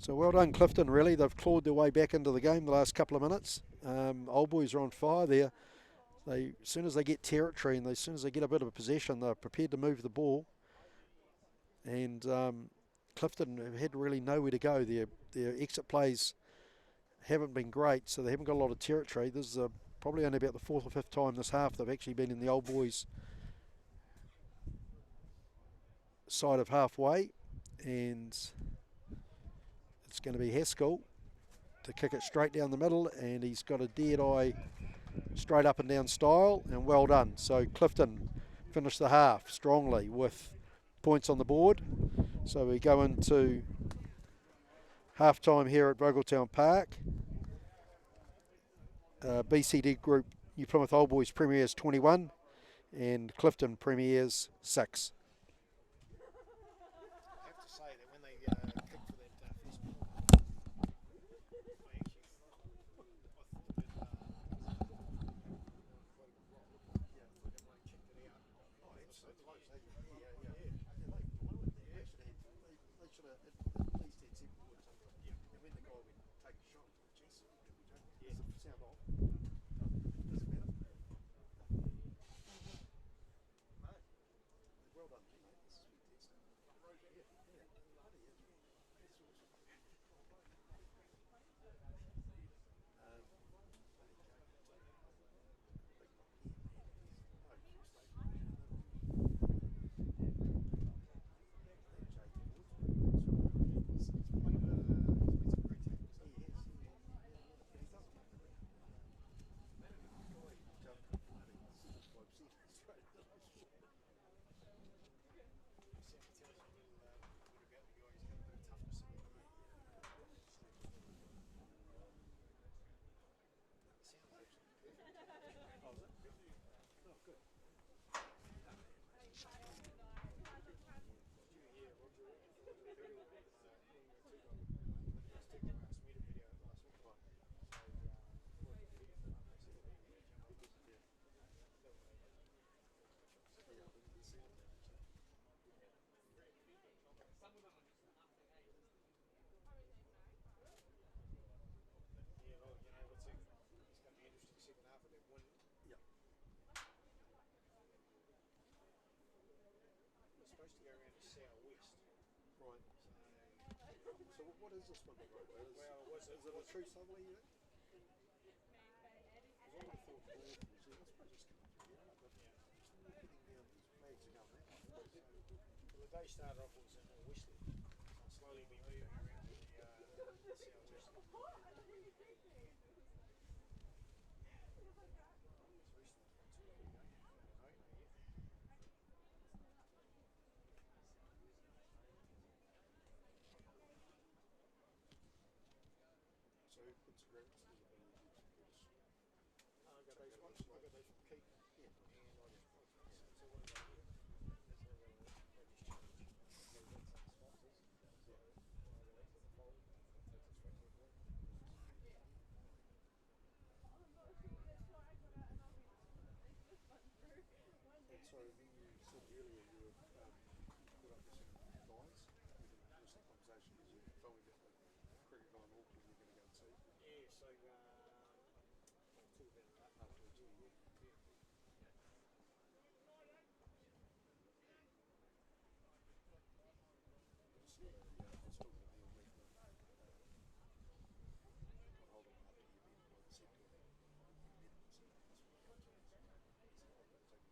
So well done Clifton really, they've clawed their way back into the game the last couple of minutes. Old Boys are on fire there. As soon as they get territory and as soon as they get a bit of a possession, they're prepared to move the ball. And Clifton have had really nowhere to go. Their exit plays haven't been great, so they haven't got a lot of territory. This is probably only about the 4th or 5th time this half they've actually been in the Old Boys side of halfway. And it's going to be Haskell to kick it straight down the middle, and he's got a dead eye straight up and down style, and well done. So Clifton finished the half strongly with points on the board. So we go into half time here at Vogeltown Park. BCD Group New Plymouth Old Boys Premiers 21 and Clifton Premiers 6. Right. So what is this one? Is it a true southerly yet? Because I would have thought north New Zealand, I suppose it's coming through here, but it's not getting down, these flags are going that way. Well, the day started off was northwesterly, so slowly been moving around to the southwesterly. So who puts the grapes in the village? I got those from Keith. Yeah. And I just so what do they do? They just change. They get some sponsors. So when I go into the fold, it takes us straight to the board. And so when you said earlier you were caught up with some guys, we did a recent conversation because you told me about the cricket guy in Auckland you're going to go and see. Yeah, so I'll talk about that afterwards. Yeah. Still going to be on week one. Got hold of him after the event, like I said to him. He met him and said, that's what I got to. He said, I've got to take the first one.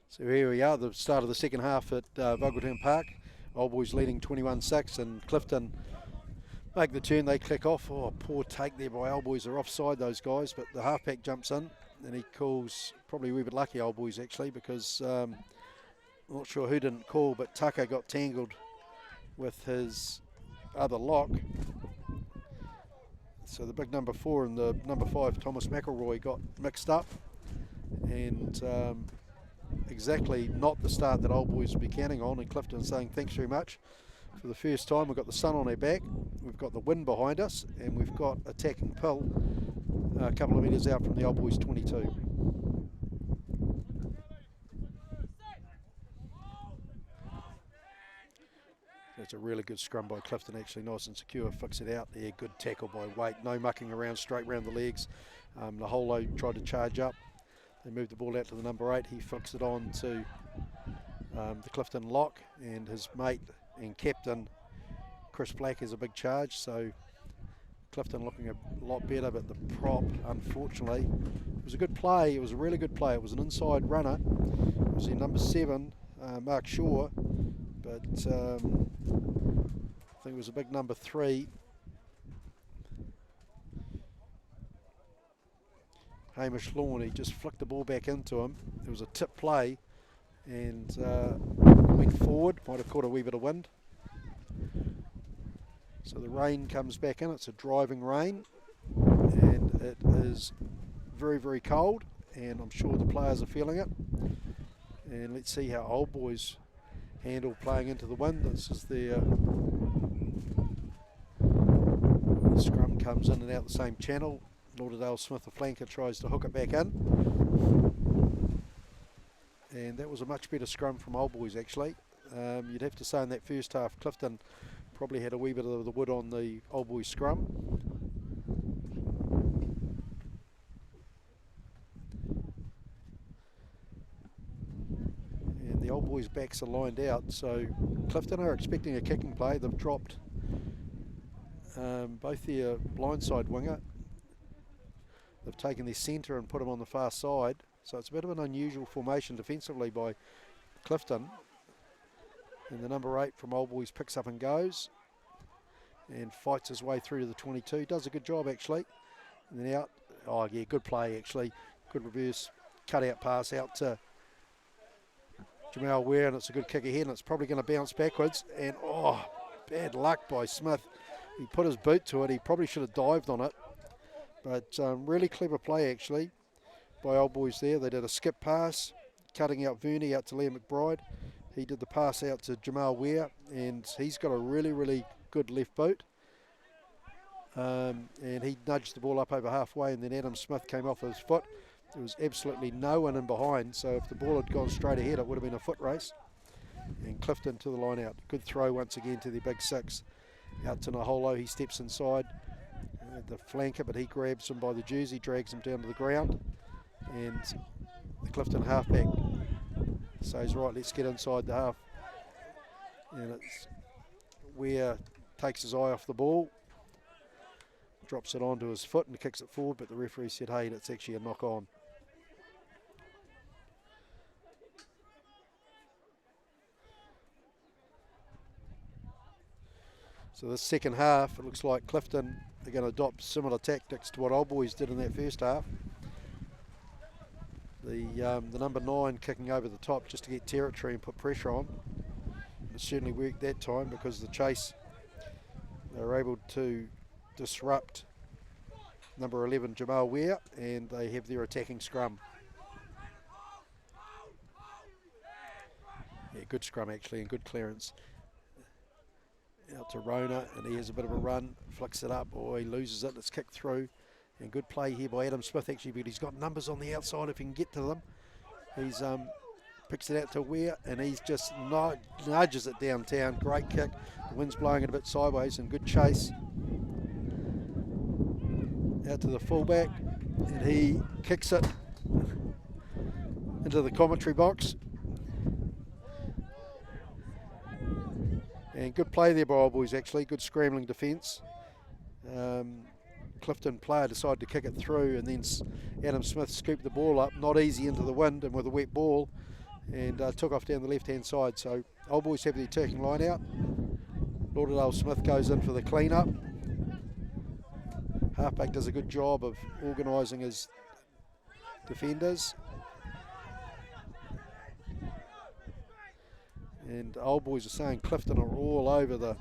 So here we are, the start of the second half at Vogeltown Park. Old Boys leading 21-6 and Clifton make the turn, they click off. Oh, poor take there by Old Boys, they're offside those guys, but the halfback jumps in and he calls, probably a wee bit lucky Old Boys actually, because I'm not sure who didn't call, but Tucker got tangled with his other lock. So the big number 4 and the number 5, Thomas McElroy, got mixed up and exactly not the start that Old Boys would be counting on, and Clifton saying thanks very much. For the first time we've got the sun on our back, we've got the wind behind us, and we've got attacking Pill a couple of metres out from the Old Boys 22. That's a really good scrum by Clifton, actually nice and secure, fix it out there, good tackle by Waite, no mucking around, straight round the legs. The Holo tried to charge up. They moved the ball out to the number 8. He flicks it on to the Clifton lock, and his mate and captain Chris Black has a big charge. So Clifton looking a lot better, but the prop, unfortunately, it was a good play. It was a really good play. It was an inside runner. It was their number 7, Mark Shaw, but I think it was a big number 3. Hamish Lawn, he just flicked the ball back into him. It was a tip play and went forward, might have caught a wee bit of wind. So the rain comes back in. It's a driving rain, and it is very, very cold, and I'm sure the players are feeling it. And let's see how Old Boys handle playing into the wind. This is their scrum, comes in and out the same channel. Lauderdale Smith, the flanker, tries to hook it back in. And that was a much better scrum from Old Boys, actually. You'd have to say in that first half, Clifton probably had a wee bit of the wood on the Old Boys scrum. And the Old Boys' backs are lined out, so Clifton are expecting a kicking play. They've dropped both their blindside winger. They've taken their centre and put him on the far side. So it's a bit of an unusual formation defensively by Clifton. And the number 8 from Old Boys picks up and goes and fights his way through to the 22. Does a good job, actually. And then out. Oh, yeah, good play, actually. Good reverse cut-out pass out to Jamal Ware, and it's a good kick ahead, and it's probably going to bounce backwards. And, oh, bad luck by Smith. He put his boot to it. He probably should have dived on it. But really clever play, actually, by Old Boys there. They did a skip pass, cutting out Verney out to Liam McBride. He did the pass out to Jamal Ware, and he's got a really, really good left boot. And he nudged the ball up over halfway, and then Adam Smith came off his foot. There was absolutely no one in behind, so if the ball had gone straight ahead, it would have been a foot race. And Clifton to the line out. Good throw once again to the big 6. Out to Naholo, he steps inside. The flanker, but he grabs him by the jersey, drags him down to the ground. And the Clifton halfback says, right, let's get inside the half. And it's Ware takes his eye off the ball, drops it onto his foot and kicks it forward, but the referee said, hey, that's actually a knock on. So the second half, it looks like Clifton are going to adopt similar tactics to what Old Boys did in that first half. The number 9 kicking over the top just to get territory and put pressure on. It certainly worked that time because the chase, they were able to disrupt number 11 Jamal Ware, and they have their attacking scrum. Yeah, good scrum actually, and good clearance. Out to Rona, and he has a bit of a run, flicks it up, or he loses it, it's kicked through. And good play here by Adam Smith actually, but he's got numbers on the outside if he can get to them. He's picks it out to Ware, and he's just nudges it downtown. Great kick. The wind's blowing it a bit sideways, and good chase. Out to the fullback, and he kicks it into the commentary box. And good play there by Old Boys actually, good scrambling defence. Clifton player decided to kick it through, and then Adam Smith scooped the ball up, not easy into the wind and with a wet ball, and took off down the left hand side. So Old Boys have the attacking line out. Lauderdale Smith goes in for the clean up. Halfback does a good job of organising his defenders. And Old Boys are saying Clifton are all over the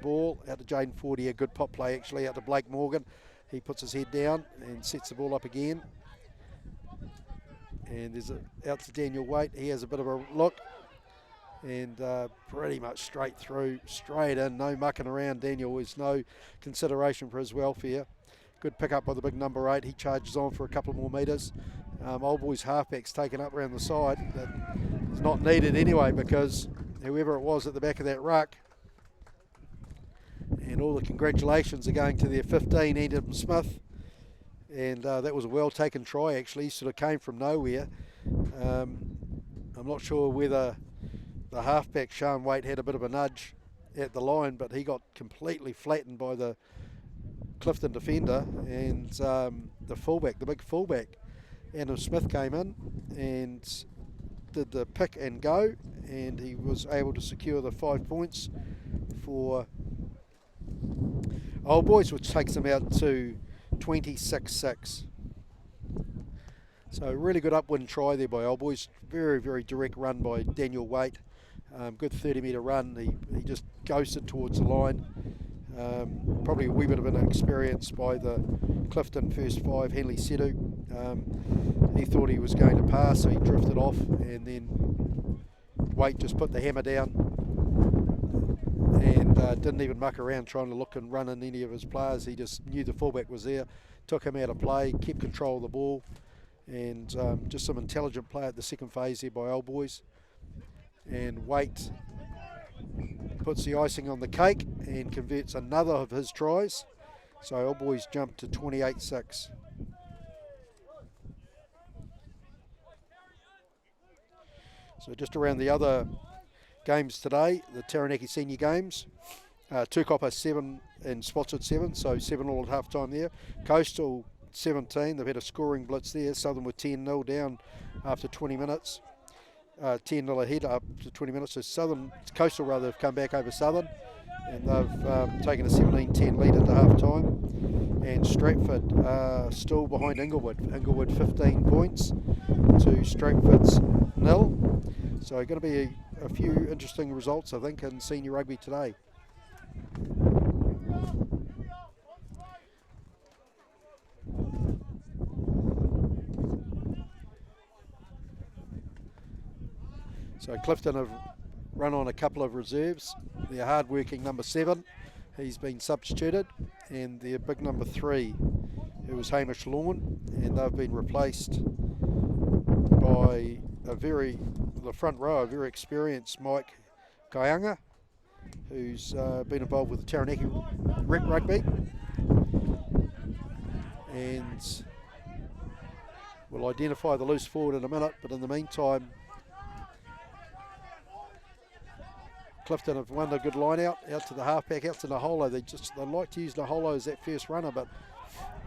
ball. Out to Jaden Ford here, good pop play actually, out to Blake Morgan. He puts his head down and sets the ball up again. And there's out to Daniel Waite, he has a bit of a look. And pretty much straight through, straight in, no mucking around. Daniel, there's no consideration for his welfare. Good pick up by the big number 8, he charges on for a couple more metres. Old Boys halfback's taken up around the side. That is not needed anyway because whoever it was at the back of that ruck, and all the congratulations are going to their 15, Adam Smith. And that was a well taken try actually, he sort of came from nowhere. I'm not sure whether the halfback Sean Waite had a bit of a nudge at the line, but he got completely flattened by the Clifton defender, and the fullback, the big fullback, Adam Smith came in and did the pick and go, and he was able to secure the 5 points for Old Boys, which takes them out to 26-6. So really good upwind try there by Old Boys. Very, very direct run by Daniel Waite. Good 30-metre run. He just ghosted towards the line Probably a wee bit of inexperience by the Clifton first 5, Henley Setu. He thought he was going to pass, so he drifted off, and then Waite just put the hammer down and didn't even muck around trying to look and run in any of his players. He just knew the fullback was there, took him out of play, kept control of the ball, and just some intelligent play at the second phase here by Old Boys. And Waite puts the icing on the cake and converts another of his tries. So Old Boys jump to 28-6. So just around the other games today, the Taranaki Senior Games, Tukapa 7 and Spotswood 7, so 7 all at half time there. Coastal 17, they've had a scoring blitz there. Southern were 10-0 down after 20 minutes. 10-0 ahead up to 20 minutes. So Coastal rather have come back over Southern, and they've taken a 17-10 lead at the half time. And Stratford still behind Inglewood. Inglewood 15 points to Stratford's 0. So going to be a few interesting results, I think, in senior rugby today. So Clifton have run on a couple of reserves. Their hard-working number 7, he's been substituted, and their big number 3, who was Hamish Lawn, and they've been replaced by the front row, a very experienced Mike Kayanga, who's been involved with the Taranaki Rep Rugby, and we'll identify the loose forward in a minute. But in the meantime, Clifton have won a good line out to the halfback, out to Naholo. They like to use Naholo as that first runner, but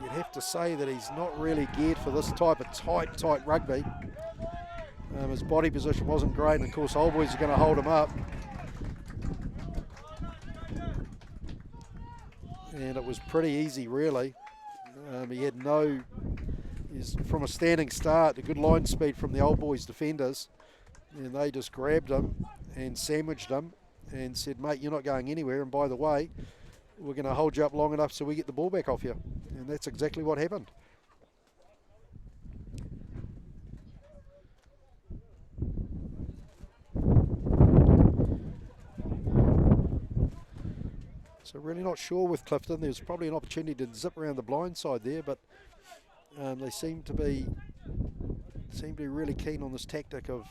you'd have to say that he's not really geared for this type of tight rugby. His body position wasn't great, and of course Old Boys are going to hold him up. And it was pretty easy, really. He had from a standing start, a good line speed from the Old Boys defenders, and they just grabbed him and sandwiched him and said, mate, you're not going anywhere, and by the way, we're going to hold you up long enough so we get the ball back off you. And that's exactly what happened. So really not sure with Clifton. There's probably an opportunity to zip around the blind side there, but they seem to be really keen on this tactic of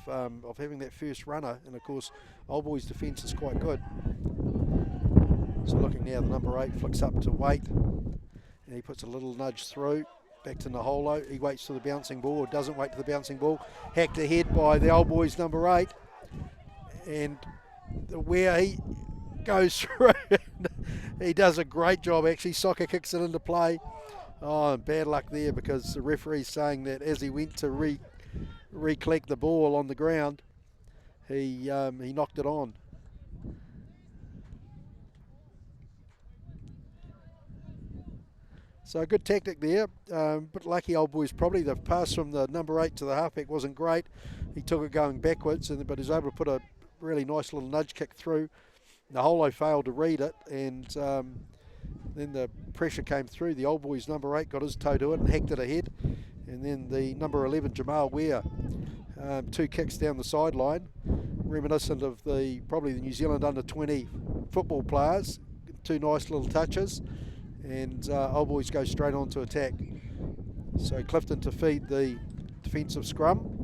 having that first runner. And of course, Old Boys' defence is quite good. So looking now, the number 8 flicks up to Waite, and he puts a little nudge through back to Naholo. He waits for the bouncing ball, or doesn't wait for the bouncing ball. Hacked ahead by the Old Boys' number 8, and where he goes through, he does a great job actually. Soccer kicks it into play. Oh, and bad luck there, because the referee's saying that as he went to re-collect the ball on the ground, he knocked it on. So a good tactic there, but lucky Old Boys probably. The pass from the number 8 to the halfback wasn't great. He took it going backwards, but he was able to put a really nice little nudge kick through. Naholo failed to read it, and then the pressure came through. The Old Boys number 8 got his toe to it and hacked it ahead. And then the number 11, Jamal Ware, 2 kicks down the sideline, reminiscent of probably the New Zealand under-20 football players. 2 nice little touches, and Old Boys go straight on to attack. So Clifton to feed the defensive scrum.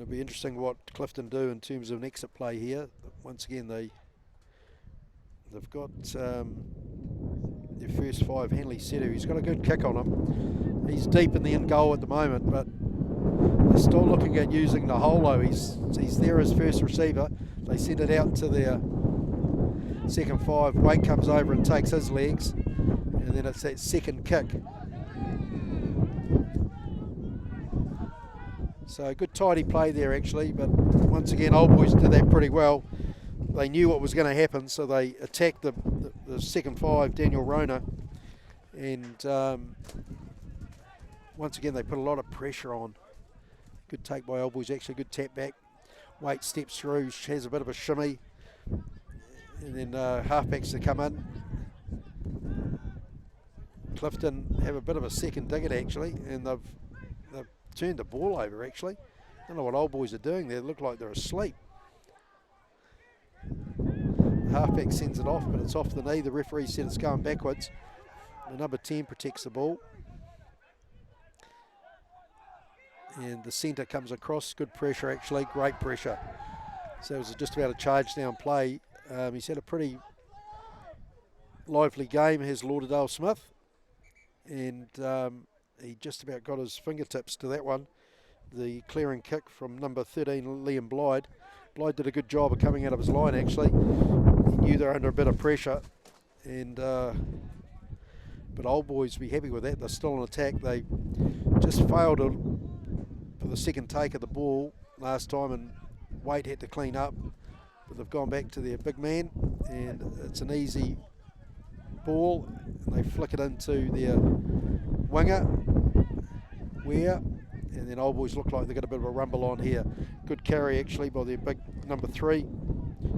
Be interesting what Clifton do in terms of an exit play here. Once again, they've got their first 5, Henley Setu. He's got a good kick on him. He's deep in the in goal at the moment, but they're still looking at using Naholo. He's there as first receiver. They send it out to their second 5. Waite comes over and takes his legs, and then it's that second kick. So good tidy play there actually, but once again Old Boys did that pretty well. they knew what was going to happen, so they attacked the second five, Daniel Rona, and once again they put a lot of pressure on. Good take by Old Boys, actually good tap back. Waite steps through, has a bit of a shimmy, and then halfbacks to come in. Clifton have a bit of a second dig it actually, and they've turned the ball over actually. I don't know what Old Boys are doing there. They look like they're asleep. The halfback sends it off, but it's off the knee. The referee said it's going backwards. The number 10 protects the ball. And the centre comes across. Good pressure actually, great pressure. So it was just about a charge down play. He's had a pretty lively game, has Lauderdale Smith. And he just about got his fingertips to that one. The clearing kick from number 13, Liam Blyde. Blyde did a good job of coming out of his line actually. He knew they were under a bit of pressure, and but Old Boys be happy with that. They're still on attack. They just failed for the second take of the ball last time, and Waite had to clean up. But they've gone back to their big man, and it's an easy ball. And they flick it into their winger, and then Old Boys look like they've got a bit of a rumble on here. Good carry actually by their big number 3,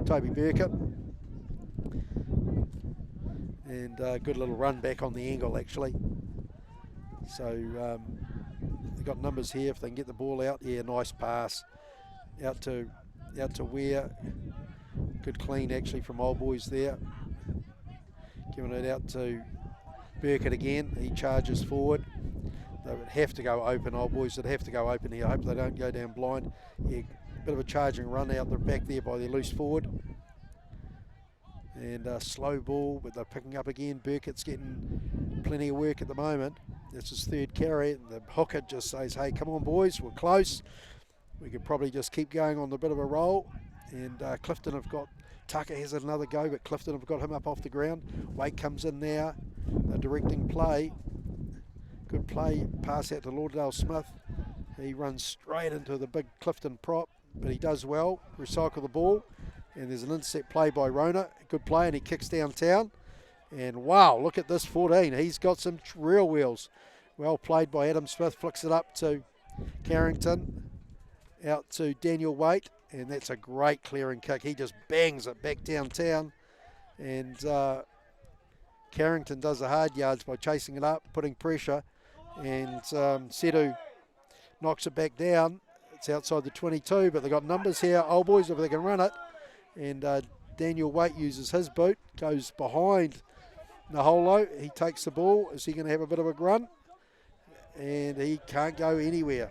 Toby Burkett. And good little run back on the angle actually. So they've got numbers here if they can get the ball out. Yeah, nice pass. Out to Ware. Good clean actually from Old Boys there. Giving it out to Burkett again. He charges forward. They would have to go open, Old Boys would have to go open here. I hope they don't go down blind. Yeah, bit of a charging run out the back there by their loose forward. And slow ball, but they're picking up again. Burkett's getting plenty of work at the moment. That's his third carry. And the hooker just says, hey, come on boys, we're close. We could probably just keep going on a bit of a roll. And Clifton have got, Tucker has another go, but Clifton have got him up off the ground. Waite comes in now, they're directing play. Good play, pass out to Lauderdale Smith. He runs straight into the big Clifton prop, but he does well, recycle the ball. And there's an intercept play by Rona. Good play, and he kicks downtown. And wow, look at this 14. He's got some real wheels. Well played by Adam Smith, flicks it up to Carrington, out to Daniel Waite, and that's a great clearing kick. He just bangs it back downtown. And Carrington does the hard yards by chasing it up, putting pressure. And Sedu knocks it back down. It's outside the 22, but they've got numbers here. Old Boys, if they can run it. And Daniel Waite uses his boot, goes behind Naholo. He takes the ball. Is he going to have a bit of a grunt? And he can't go anywhere.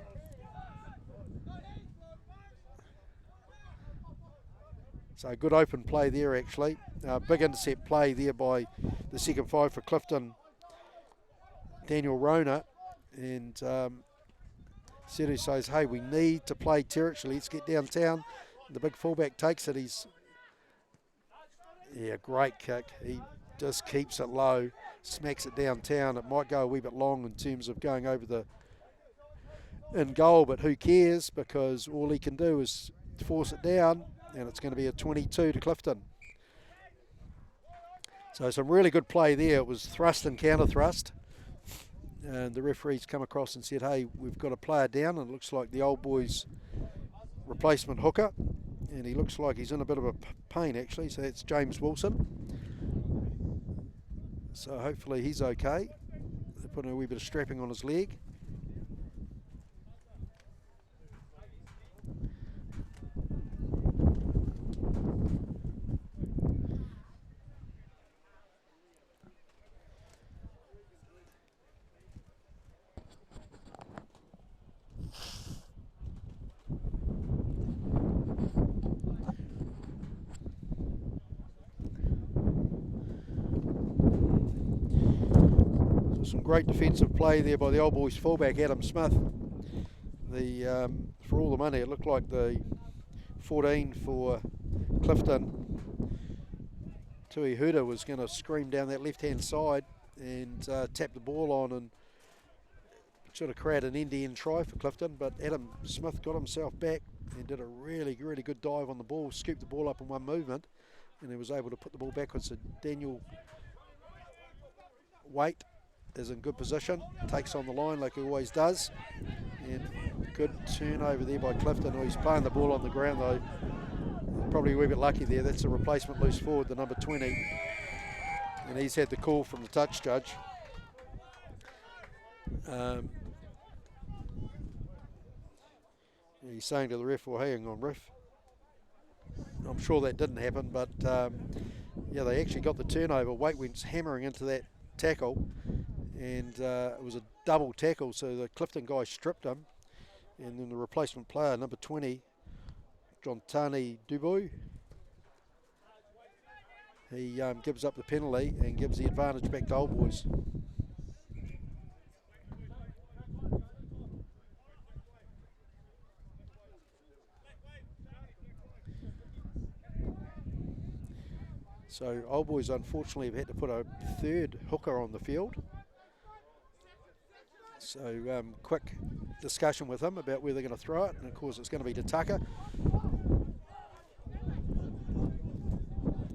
So good open play there actually. Big intercept play there by the second five for Clifton, Daniel Rona. And Sedu says, hey, we need to play territory. Let's get downtown. The big fullback takes it. Yeah, great kick. He just keeps it low, smacks it downtown. It might go a wee bit long in terms of going over the in goal, but who cares, because all he can do is force it down, and it's going to be a 22 to Clifton. So some really good play there. It was thrust and counter thrust. And the referees come across and said, hey, we've got a player down, and it looks like the Old Boys replacement hooker, and he looks like he's in a bit of a pain actually, so that's James Wilson. So hopefully he's okay. They're putting a wee bit of strapping on his leg. Some great defensive play there by the Old Boys fullback Adam Smith. For all the money, it looked like the 14 for Clifton, Tui Huda, was going to scream down that left-hand side and tap the ball on and sort of create an end-to-end try for Clifton. But Adam Smith got himself back and did a really, really good dive on the ball, scooped the ball up in one movement, and he was able to put the ball backwards. So Daniel Waite is in good position, takes on the line like he always does, and good turnover there by Clifton. He's playing the ball on the ground though, probably a wee bit lucky there. That's a replacement loose forward, the number 20, and he's had the call from the touch judge. He's saying to the ref, well, hang on, ref. I'm sure that didn't happen, but yeah, they actually got the turnover. Waite went hammering into that tackle, and it was a double tackle, so the Clifton guy stripped him, and then the replacement player, number 20, Jontani Dubois, he gives up the penalty and gives the advantage back to Old Boys. So Old Boys unfortunately have had to put a third hooker on the field. So quick discussion with him about where they're going to throw it, and of course it's going to be to Tucker.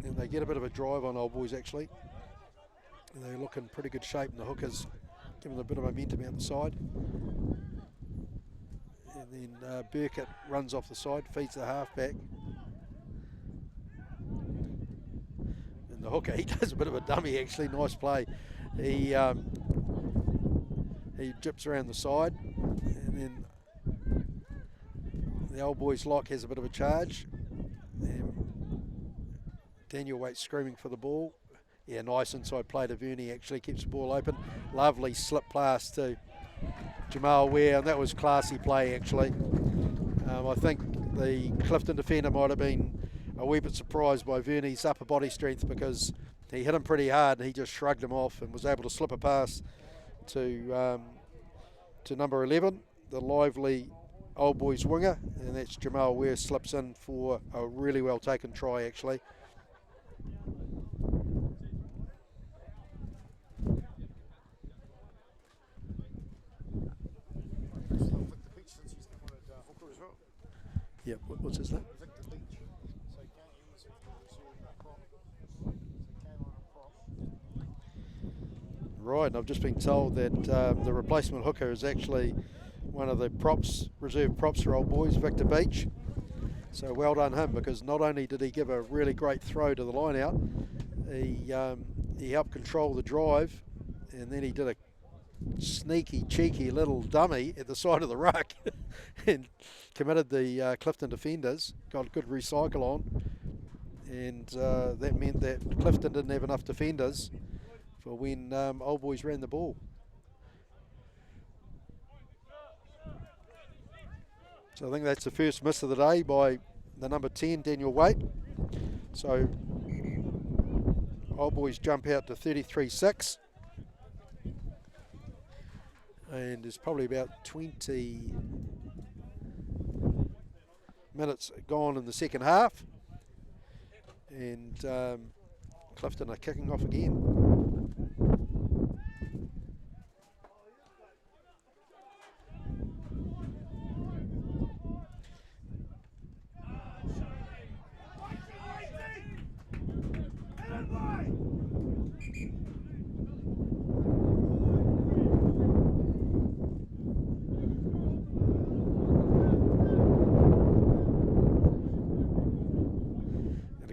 And they get a bit of a drive on Old Boys actually. And they look in pretty good shape, and the hookers giving them a bit of momentum out the side. And then Burkett runs off the side, feeds the halfback. The hooker, he does a bit of a dummy actually, nice play. He drips around the side, and then the Old Boys lock has a bit of a charge. And Daniel Waite screaming for the ball. Yeah, nice inside play to Verney, actually keeps the ball open. Lovely slip pass to Jamal Ware, and that was classy play actually. I think the Clifton defender might have been a wee bit surprised by Verney's upper body strength, because he hit him pretty hard and he just shrugged him off and was able to slip a pass to number 11, the lively Old Boys winger, and that's Jamal Ware, slips in for a really well taken try actually. Yeah, what's his name? Right, and I've just been told that the replacement hooker is actually one of the reserve props for Old Boys, Victor Beach. So well done him, because not only did he give a really great throw to the line out, he helped control the drive, and then he did a sneaky, cheeky little dummy at the side of the ruck and committed the Clifton defenders, got a good recycle on, and that meant that Clifton didn't have enough defenders for when Old Boys ran the ball. So I think that's the first miss of the day by the number 10, Daniel Waite. So Old Boys jump out to 33-6. And there's probably about 20 minutes gone in the second half. And Clifton are kicking off again.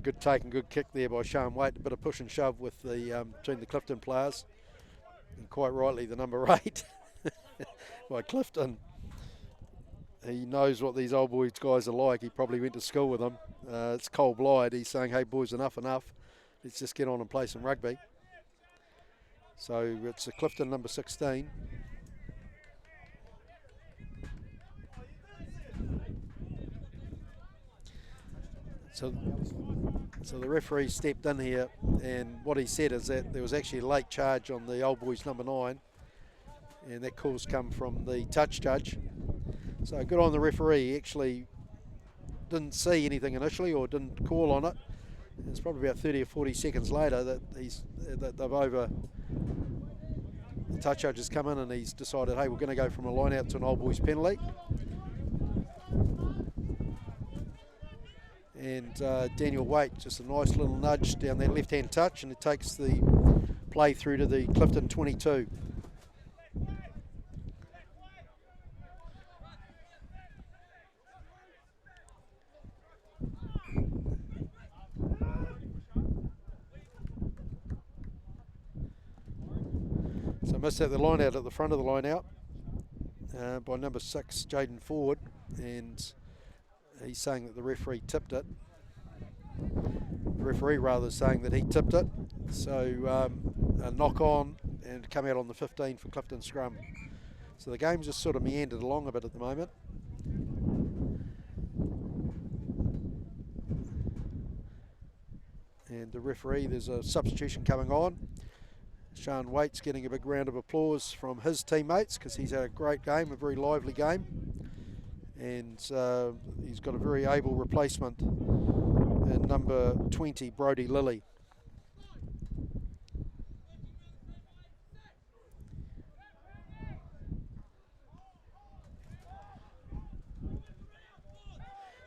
Good take and good kick there by Sean Waite. A bit of push and shove with the between the Clifton players, and quite rightly the number 8 by Clifton. He knows what these Old Boys guys are like. He probably went to school with them. It's Cole Blyde. He's saying, "Hey boys, enough. Let's just get on and play some rugby." So it's a Clifton number 16. So the referee stepped in here, and what he said is that there was actually a late charge on the Old Boys number 9, and that call's come from the touch judge. So good on the referee. He actually didn't see anything initially, or didn't call on it. It's probably about 30 or 40 seconds later that the touch judge has come in and he's decided, hey, we're going to go from a line out to an Old Boys penalty. And Daniel Waite, just a nice little nudge down that left-hand touch, and it takes the play through to the Clifton 22. So missed out the line out at the front of the line out by number 6, Jaden Ford, and he's saying that the referee tipped it. The referee rather saying that he tipped it. So a knock on and come out on the 15 for Clifton scrum. So the game's just sort of meandered along a bit at the moment. And the referee, there's a substitution coming on. Sean Waite's getting a big round of applause from his teammates because he's had a great game, a very lively game. And he's got a very able replacement in number 20, Brodie Lilly.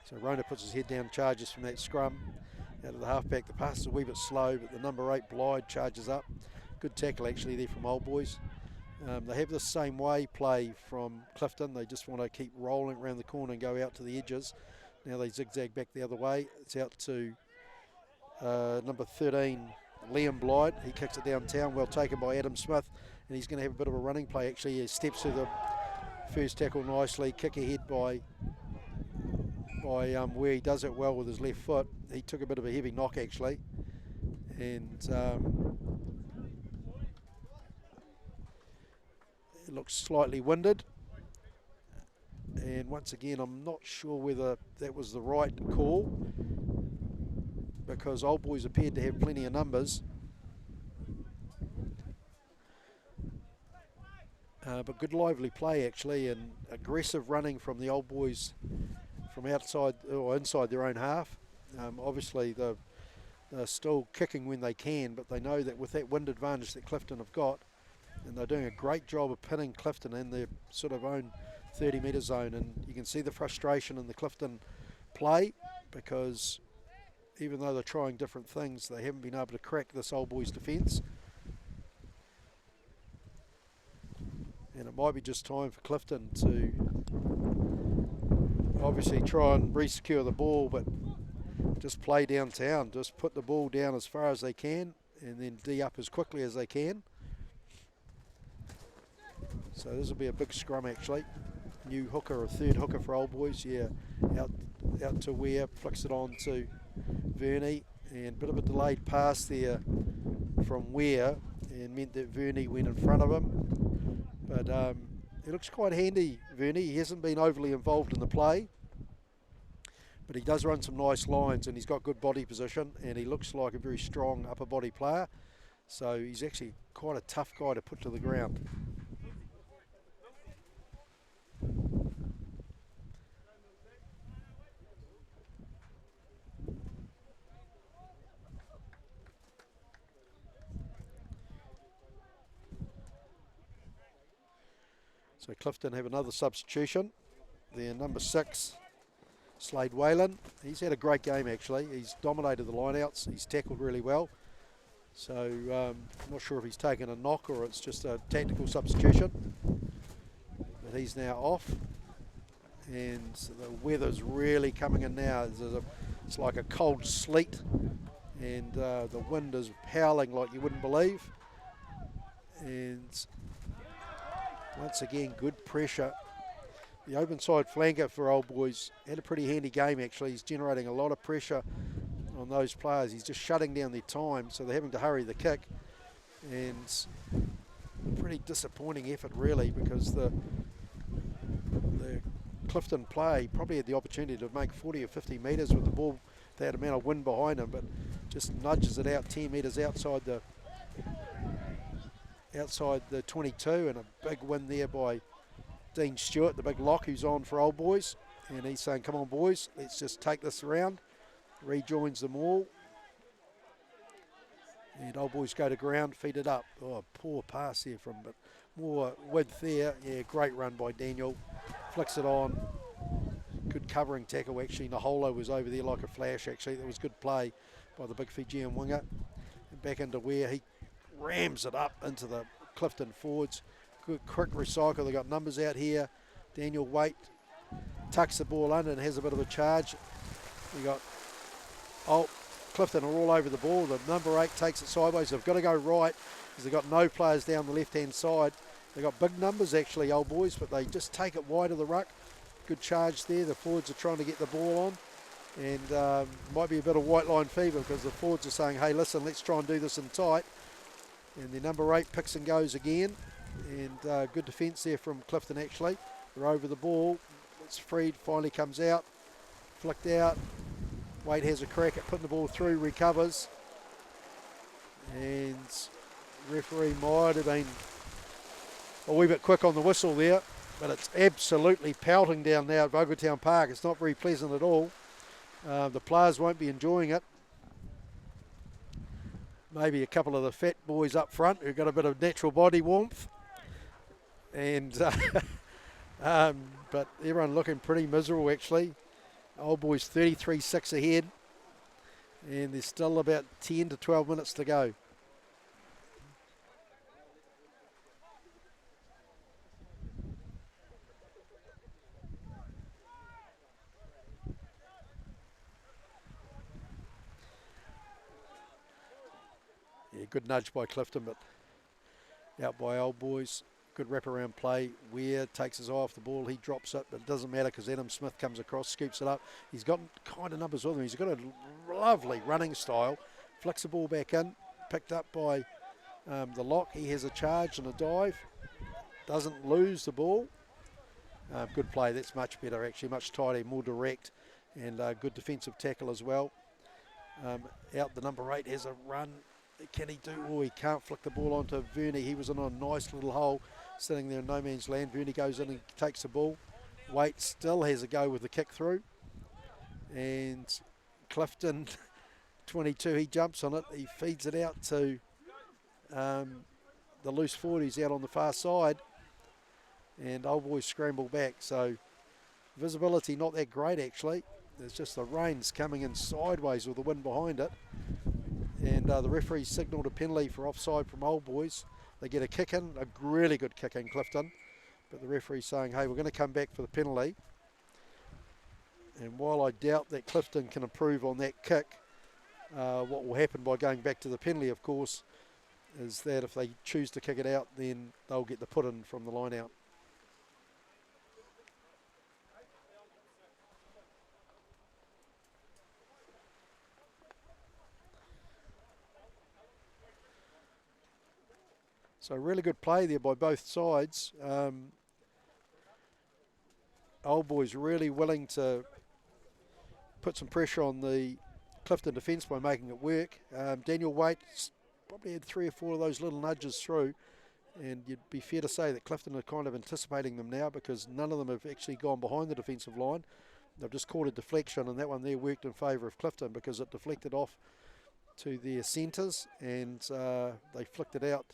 So Rona puts his head down, charges from that scrum. Out of the halfback, the pass is a wee bit slow, but the number 8, Blyde, charges up. Good tackle actually there from Old Boys. They have the same way play from Clifton. They just want to keep rolling around the corner and go out to the edges. Now they zigzag back the other way. It's out to number 13, Liam Blyde. He kicks it downtown, well taken by Adam Smith, and he's going to have a bit of a running play actually. He steps through the first tackle nicely, kick ahead by where he does it well with his left foot. He took a bit of a heavy knock actually, and it looks slightly winded. And once again, I'm not sure whether that was the right call because Old Boys appeared to have plenty of numbers. But good lively play actually, and aggressive running from the Old Boys from outside or inside their own half. Obviously they're still kicking when they can, but they know that with that wind advantage that Clifton have got, and they're doing a great job of pinning Clifton in their sort of own 30-metre zone, and you can see the frustration in the Clifton play because even though they're trying different things, they haven't been able to crack this Old Boys defence. And it might be just time for Clifton to obviously try and re-secure the ball, but just play downtown, just put the ball down as far as they can and then D up as quickly as they can. So this will be a big scrum actually. New hooker, a third hooker for Old Boys, yeah, out to Ware, flicks it on to Verney, and a bit of a delayed pass there from Ware and meant that Verney went in front of him. But he looks quite handy, Verney. He hasn't been overly involved in the play, but he does run some nice lines and he's got good body position and he looks like a very strong upper body player. So he's actually quite a tough guy to put to the ground. So Clifton have another substitution. Their number 6, Slade Whalen. He's had a great game actually. He's dominated the lineouts. He's tackled really well. So I'm not sure if he's taken a knock or it's just a tactical substitution. But he's now off. And so the weather's really coming in now. It's like a cold sleet. And the wind is howling like you wouldn't believe. And once again, good pressure. The open side flanker for Old Boys had a pretty handy game actually. He's generating a lot of pressure on those players. He's just shutting down their time, so they're having to hurry the kick. And pretty disappointing effort really, because the Clifton play probably had the opportunity to make 40 or 50 metres with the ball, that amount of wind behind him, but just nudges it out 10 metres outside the 22, and a big win there by Dean Stewart, the big lock who's on for Old Boys, and he's saying, come on boys, let's just take this around. Rejoins them all, and Old Boys go to ground, feed it up. Oh, poor pass here from, but more width there. Yeah, great run by Daniel, flicks it on, good covering tackle actually. Naholo was over there like a flash actually. That was good play by the big Fijian winger. And back into Ware, he rams it up into the Clifton forwards. Good quick recycle. They got numbers out here. Daniel Waite tucks the ball under and has a bit of a charge. You got Clifton are all over the ball. The number 8 takes it sideways. They've got to go right because they've got no players down the left-hand side. They've got big numbers actually, old boys, but they just take it wide of the ruck. Good charge there. The forwards are trying to get the ball on. And might be a bit of white line fever because the forwards are saying, hey, listen, let's try and do this in tight. And the number 8 picks and goes again. And good defence there from Clifton actually. They're over the ball. It's freed, finally comes out. Flicked out. Wade has a crack at putting the ball through, recovers. And referee might have been a wee bit quick on the whistle there. But it's absolutely pelting down now at Vogeltown Park. It's not very pleasant at all. The players won't be enjoying it. Maybe a couple of the fat boys up front who've got a bit of natural body warmth. And but everyone looking pretty miserable actually. Old boys 33-6 ahead. And there's still about 10 to 12 minutes to go. Yeah, good nudge by Clifton, but out by old boys. Good wraparound play. Ware takes his eye off the ball. He drops it, but it doesn't matter because Adam Smith comes across, scoops it up. He's got kind of numbers with him. He's got a lovely running style. Flicks the ball back in. Picked up by the lock. He has a charge and a dive. Doesn't lose the ball. Good play. That's much better actually. Much tighter, more direct. And good defensive tackle as well. Out the number 8 has a run. Can he do? Oh, he can't flick the ball onto Verney. He was in a nice little hole sitting there in no man's land. Verney goes in and takes the ball. Waite still has a go with the kick through. And Clifton, 22, he jumps on it. He feeds it out to the loose forward. He's out on the far side. And old boys scramble back. So visibility not that great actually. There's just the rain's coming in sideways with the wind behind it. And the referee signalled a penalty for offside from old boys. They get a kick in, a really good kick in Clifton. But the referee's saying, hey, we're going to come back for the penalty. And while I doubt that Clifton can improve on that kick, what will happen by going back to the penalty, of course, is that if they choose to kick it out, then they'll get the put in from the line out. So really good play there by both sides. Old boys really willing to put some pressure on the Clifton defence by making it work. Daniel Waite probably had 3 or 4 of those little nudges through, and you'd be fair to say that Clifton are kind of anticipating them now because none of them have actually gone behind the defensive line. They've just caught a deflection, and that one there worked in favour of Clifton because it deflected off to their centres, and they flicked it out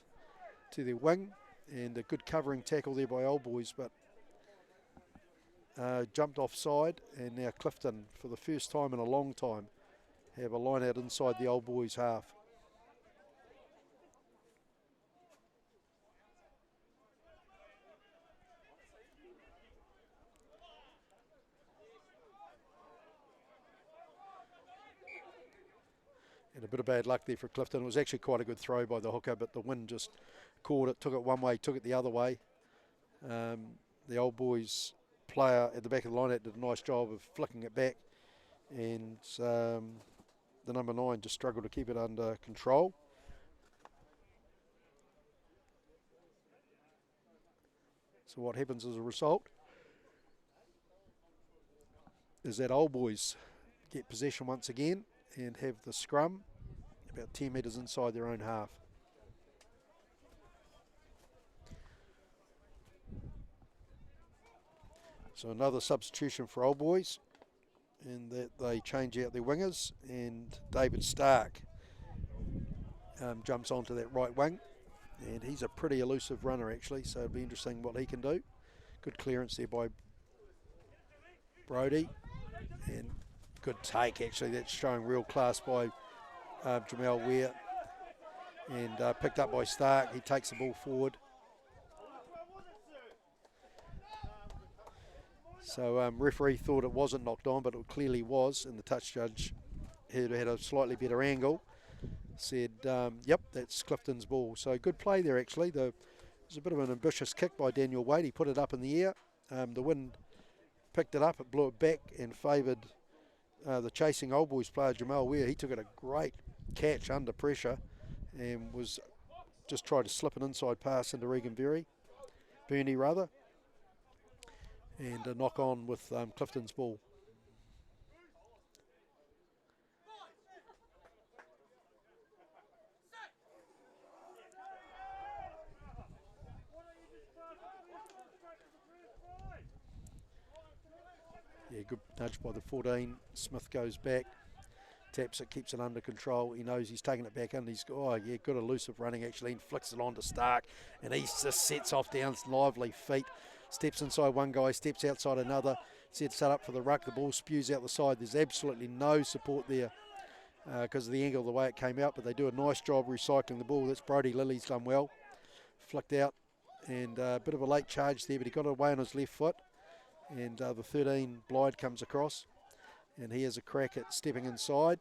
to their wing, and a good covering tackle there by old boys, but jumped offside, and now Clifton for the first time in a long time have a line out inside the old boys half. And a bit of bad luck there for Clifton. It was actually quite a good throw by the hooker, but the wind just caught it, took it one way, took it the other way. The old boys player at the back of the line did a nice job of flicking it back, and the number 9 just struggled to keep it under control. So what happens as a result is that old boys get possession once again and have the scrum about 10 metres inside their own half. So another substitution for old boys, in that they change out their wingers, and David Stark jumps onto that right wing, and he's a pretty elusive runner actually, so it'll be interesting what he can do. Good clearance there by Brody, and good take actually. That's showing real class by Jamal Ware, and picked up by Stark. He takes the ball forward. So referee thought it wasn't knocked on, but it clearly was, and the touch judge had a slightly better angle. Said, yep, that's Clifton's ball. So good play there actually. It was a bit of an ambitious kick by Daniel Wade. He put it up in the air. The wind picked it up, it blew it back and favoured the chasing Old Boys player Jamal Ware. He took it a great catch under pressure and was just tried to slip an inside pass into Regan Bernie rather. And a knock on with Clifton's ball. Yeah, good nudge by the 14. Smith goes back, taps it, keeps it under control. He knows he's taking it back in. He's, good elusive running actually, and flicks it on to Stark. And he just sets off down lively feet. Steps inside one guy, steps outside another, sets it up for the ruck. The ball spews out the side. There's absolutely no support there because of the angle of the way it came out, but they do a nice job recycling the ball. That's Brody Lilly's done well. Flicked out, and a bit of a late charge there, but he got it away on his left foot. And the 13, Blyde, comes across, and he has a crack at stepping inside.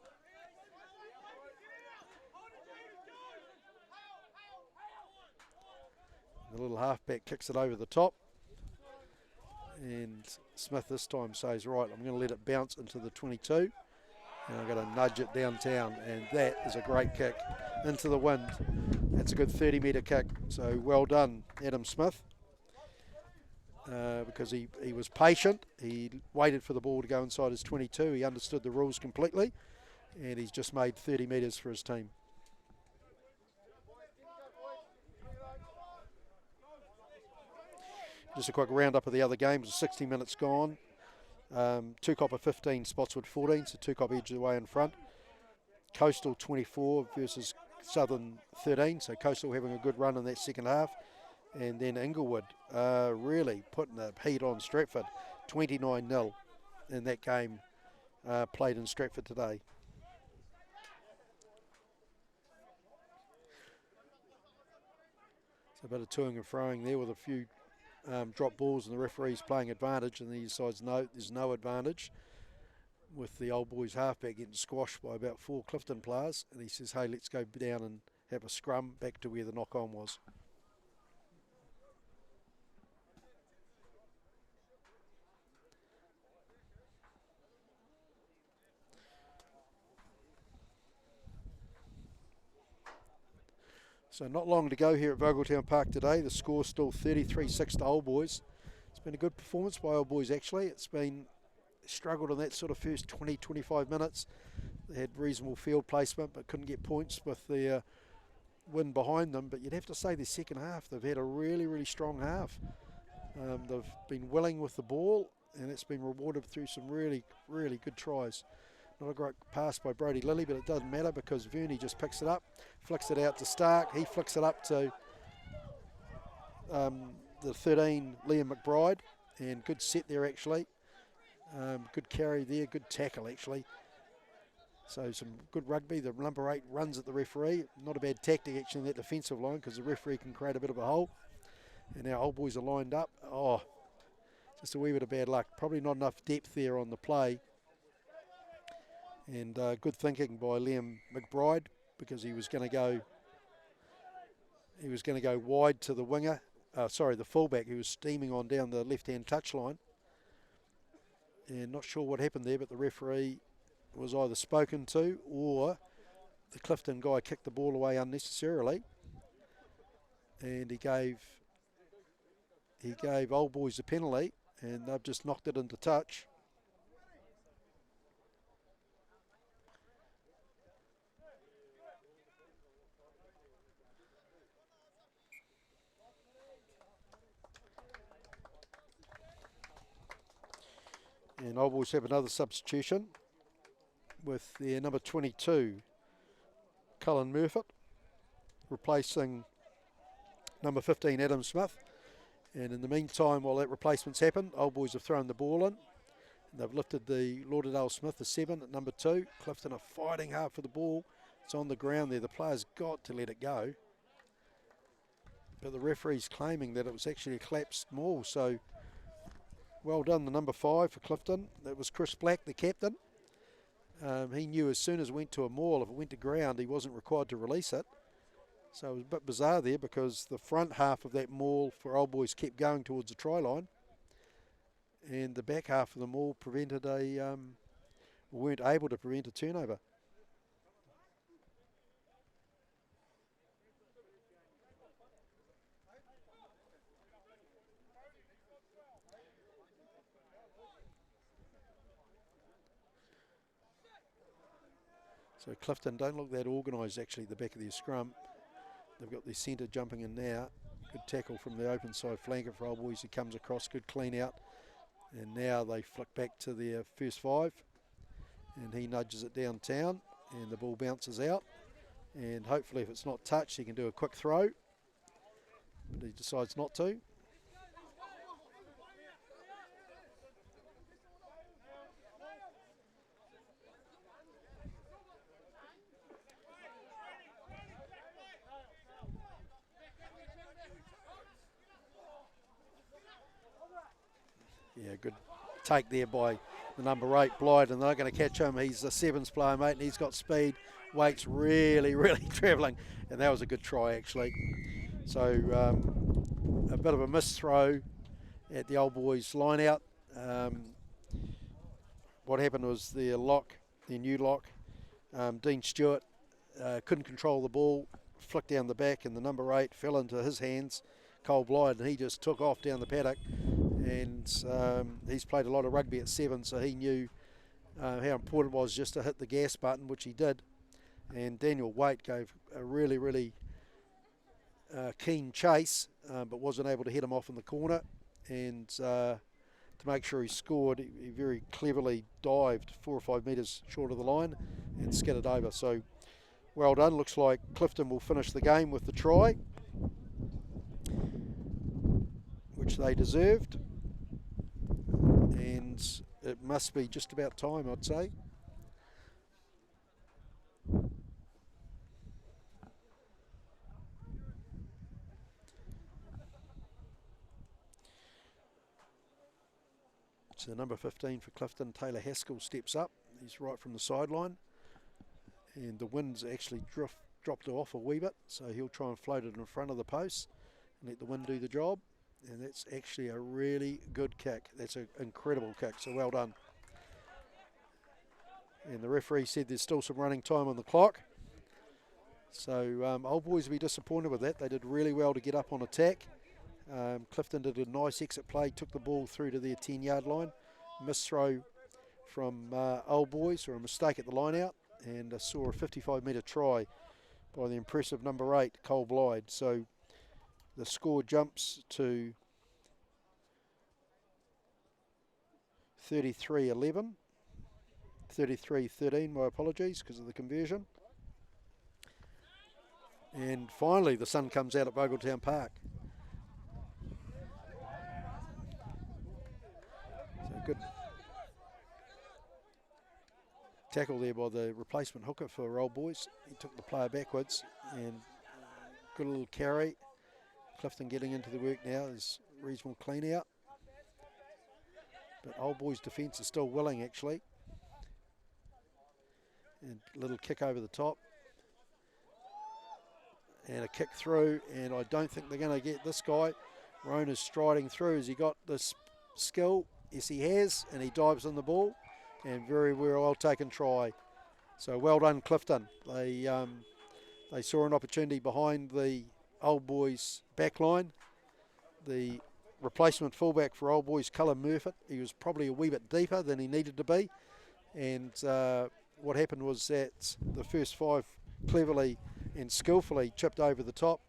The little halfback kicks it over the top. And Smith this time says, right, I'm going to let it bounce into the 22. And I'm going to nudge it downtown. And that is a great kick into the wind. That's a good 30-metre kick. So well done, Adam Smith. Because he was patient. He waited for the ball to go inside his 22. He understood the rules completely. And he's just made 30 metres for his team. Just a quick roundup of the other games. 60 minutes gone. Two Copper 15, Spotswood 14, so two Copper edge of the way in front. Coastal 24 versus Southern 13, so Coastal having a good run in that second half. And then Inglewood really putting the heat on Stratford, 29-0 in that game played in Stratford today. So a bit of toing and froing there with a few drop balls, and the referee's playing advantage, and he decides no, there's no advantage, with the Old Boys halfback getting squashed by about 4 Clifton players, and he says, hey, let's go down and have a scrum back to where the knock-on was. So not long to go here at Vogeltown Park today. The score's still 33-6 to Old Boys. It's been a good performance by Old Boys actually. It's been struggled in that sort of first 20-25 minutes. They had reasonable field placement but couldn't get points with the wind behind them. But you'd have to say the second half, they've had a really, really strong half. They've been willing with the ball, and it's been rewarded through some really, really good tries. Not a great pass by Brody Lilly, but it doesn't matter because Verney just picks it up, flicks it out to Stark. He flicks it up to the 13, Liam McBride, and good set there actually. Good carry there, good tackle actually. So some good rugby. The number 8 runs at the referee. Not a bad tactic actually in that defensive line because the referee can create a bit of a hole. And our Old Boys are lined up. Oh, just a wee bit of bad luck. Probably not enough depth there on the play. And good thinking by Liam McBride because he was going to go wide to the winger. The fullback who was steaming on down the left-hand touchline. And not sure what happened there, but the referee was either spoken to or the Clifton guy kicked the ball away unnecessarily. And he gave Old Boys a penalty, and they've just knocked it into touch. And Old Boys have another substitution with their number 22, Cullen Murfitt, replacing number 15, Adam Smith. And in the meantime, while that replacement's happened, Old Boys have thrown the ball in. They've lifted the Lauderdale Smith, the 7 at number 2. Clifton are fighting hard for the ball. It's on the ground there. The player's got to let it go. But the referee's claiming that it was actually a collapsed maul. So well done, the number 5 for Clifton. That was Chris Black, the captain. He knew as soon as it went to a maul, if it went to ground, he wasn't required to release it. So it was a bit bizarre there because the front half of that maul for Old Boys kept going towards the try line. And the back half of the maul prevented weren't able to prevent a turnover. So Clifton don't look that organised actually at the back of their scrum. They've got their centre jumping in now. Good tackle from the open side flanker for Old Boys. He comes across, good clean out. And now they flick back to their first 5. And he nudges it downtown and the ball bounces out. And hopefully if it's not touched, he can do a quick throw. But he decides not to. Yeah, good take there by the number 8, Blyde, and they're not going to catch him. He's a 7s player, mate, and he's got speed. Weight's really, really travelling, and that was a good try, actually. So a bit of a missed throw at the Old Boys line-out. What happened was their new lock, Dean Stewart, couldn't control the ball, flicked down the back, and the number 8 fell into his hands, Cole Blyde, and he just took off down the paddock. And he's played a lot of rugby at 7, so he knew how important it was just to hit the gas button, which he did. And Daniel Waite gave a really, really keen chase, but wasn't able to hit him off in the corner. And to make sure he scored, he very cleverly dived 4 or 5 metres short of the line and skidded over. So well done. Looks like Clifton will finish the game with the try, which they deserved. And it must be just about time, I'd say. So number 15 for Clifton, Taylor Haskell, steps up. He's right from the sideline. And the wind's actually dropped off a wee bit, so he'll try and float it in front of the post and let the wind do the job. And that's actually a really good kick. That's an incredible kick, so well done. And the referee said there's still some running time on the clock. So Old Boys will be disappointed with that. They did really well to get up on attack. Clifton did a nice exit play, took the ball through to their 10-yard line. Missed throw from Old Boys, or a mistake at the line out, and saw a 55-metre try by the impressive number 8, Cole Blyde. So the score jumps to 33-11, 33-13, my apologies, because of the conversion. And finally, the sun comes out at Vogeltown Park. So good tackle there by the replacement hooker for Old Boys. He took the player backwards, and good little carry. Clifton getting into the work now. There's reasonable clean out. But Old Boys' defence is still willing, actually. And a little kick over the top. And a kick through, and I don't think they're going to get this guy. Rona's striding through. Has he got this skill? Yes, he has, and he dives on the ball. And very, very well taken try. So well done, Clifton. They saw an opportunity behind the Old Boys back line. The replacement fullback for Old Boys, Cullen Murfitt, he was probably a wee bit deeper than he needed to be. And what happened was that the first 5 cleverly and skillfully chipped over the top.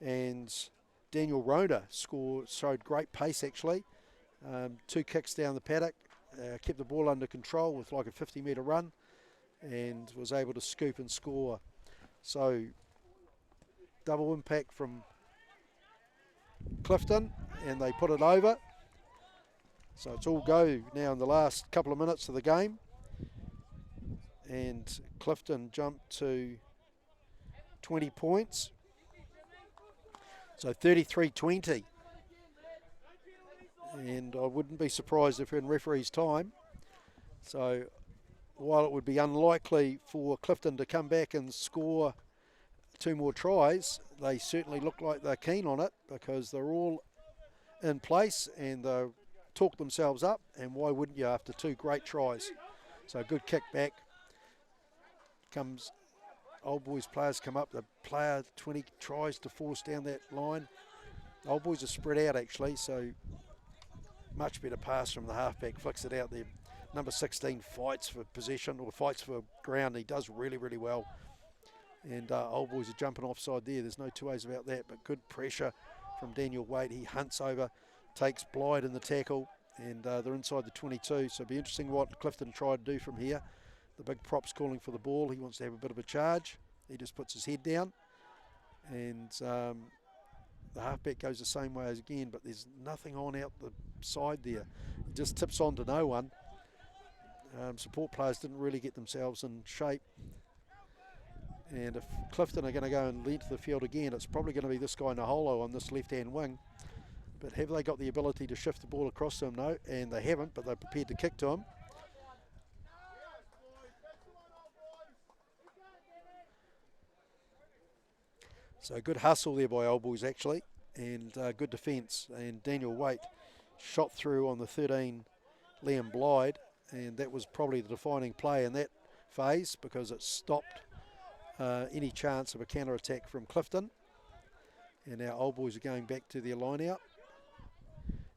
And Daniel Rona showed great pace, actually. 2 kicks down the paddock, kept the ball under control with like a 50-metre run, and was able to scoop and score. So double impact from Clifton, and they put it over. So it's all go now in the last couple of minutes of the game. And Clifton jumped to 20 points. So 33-20. And I wouldn't be surprised if we're in referee's time. So while it would be unlikely for Clifton to come back and score 2 more tries, they certainly look like they're keen on it because they're all in place and they'll talk themselves up, and why wouldn't you after 2 great tries? So good kick back. Comes Old Boys players come up, the player 20 tries to force down that line. Old Boys are spread out actually, so much better pass from the halfback, flicks it out there. Number 16 fights for possession or fights for ground. He does really, really well. And Old Boys are jumping offside there. There's no 2 ways about that, but good pressure from Daniel Waite. He hunts over, takes Blyde in the tackle, and they're inside the 22. So it'll be interesting what Clifton try to do from here. The big prop's calling for the ball. He wants to have a bit of a charge. He just puts his head down. And the halfback goes the same way as again, but there's nothing on out the side there. He just tips on to no one. Support players didn't really get themselves in shape. And if Clifton are going to go and lead to the field again, it's probably going to be this guy Naholo on this left-hand wing. But have they got the ability to shift the ball across to him? No, and they haven't, but they're prepared to kick to him. So good hustle there by Old Boys actually, and good defence. And Daniel Waite shot through on the 13, Liam Blyde, and that was probably the defining play in that phase because it stopped any chance of a counter-attack from Clifton. And now Old Boys are going back to their line-out,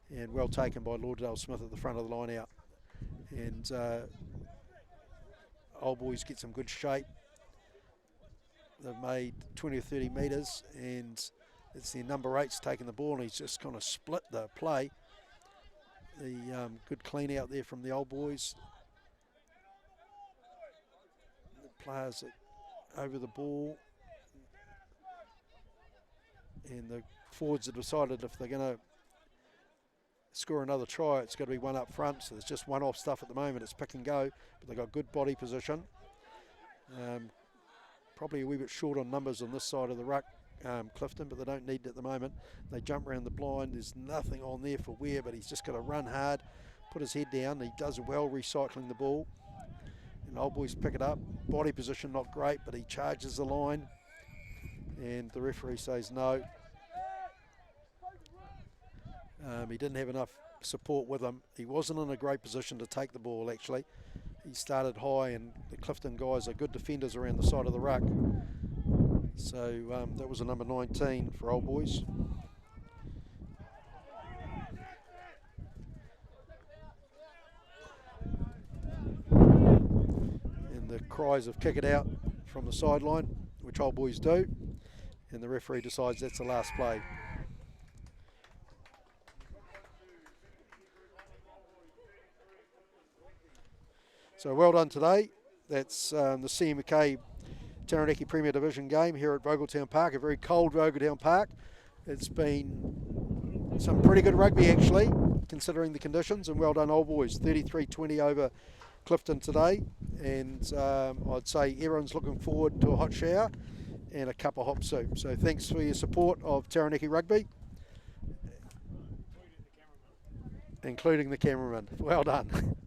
and well taken by Lauderdale Smith at the front of the line-out. And Old Boys get some good shape. They've made 20 or 30 metres, and it's their number 8's taking the ball, and he's just kind of split the play. The good clean out there from the Old Boys. The players are over the ball, and the forwards have decided if they're going to score another try, it's got to be one up front. So there's just one off stuff at the moment. It's pick and go, but they've got good body position. Probably a wee bit short on numbers on this side of the ruck, Clifton, but they don't need it at the moment. They jump around the blind. There's nothing on there for Ware, but he's just got to run hard, put his head down. He does well recycling the ball. And Old Boys pick it up. Body position not great, but he charges the line. And the referee says no. He didn't have enough support with him. He wasn't in a great position to take the ball actually. He started high, and the Clifton guys are good defenders around the side of the ruck. So that was a number 19 for Old Boys. And the cries of kick it out from the sideline, which Old Boys do. And the referee decides that's the last play. So well done today. That's the CMK Taranaki Premier Division game here at Vogeltown Park, a very cold Vogeltown Park. It's been some pretty good rugby actually, considering the conditions, and well done Old Boys, 33-20 over Clifton today. And I'd say everyone's looking forward to a hot shower and a cup of hop soup. So thanks for your support of Taranaki Rugby, including the cameraman. Well done.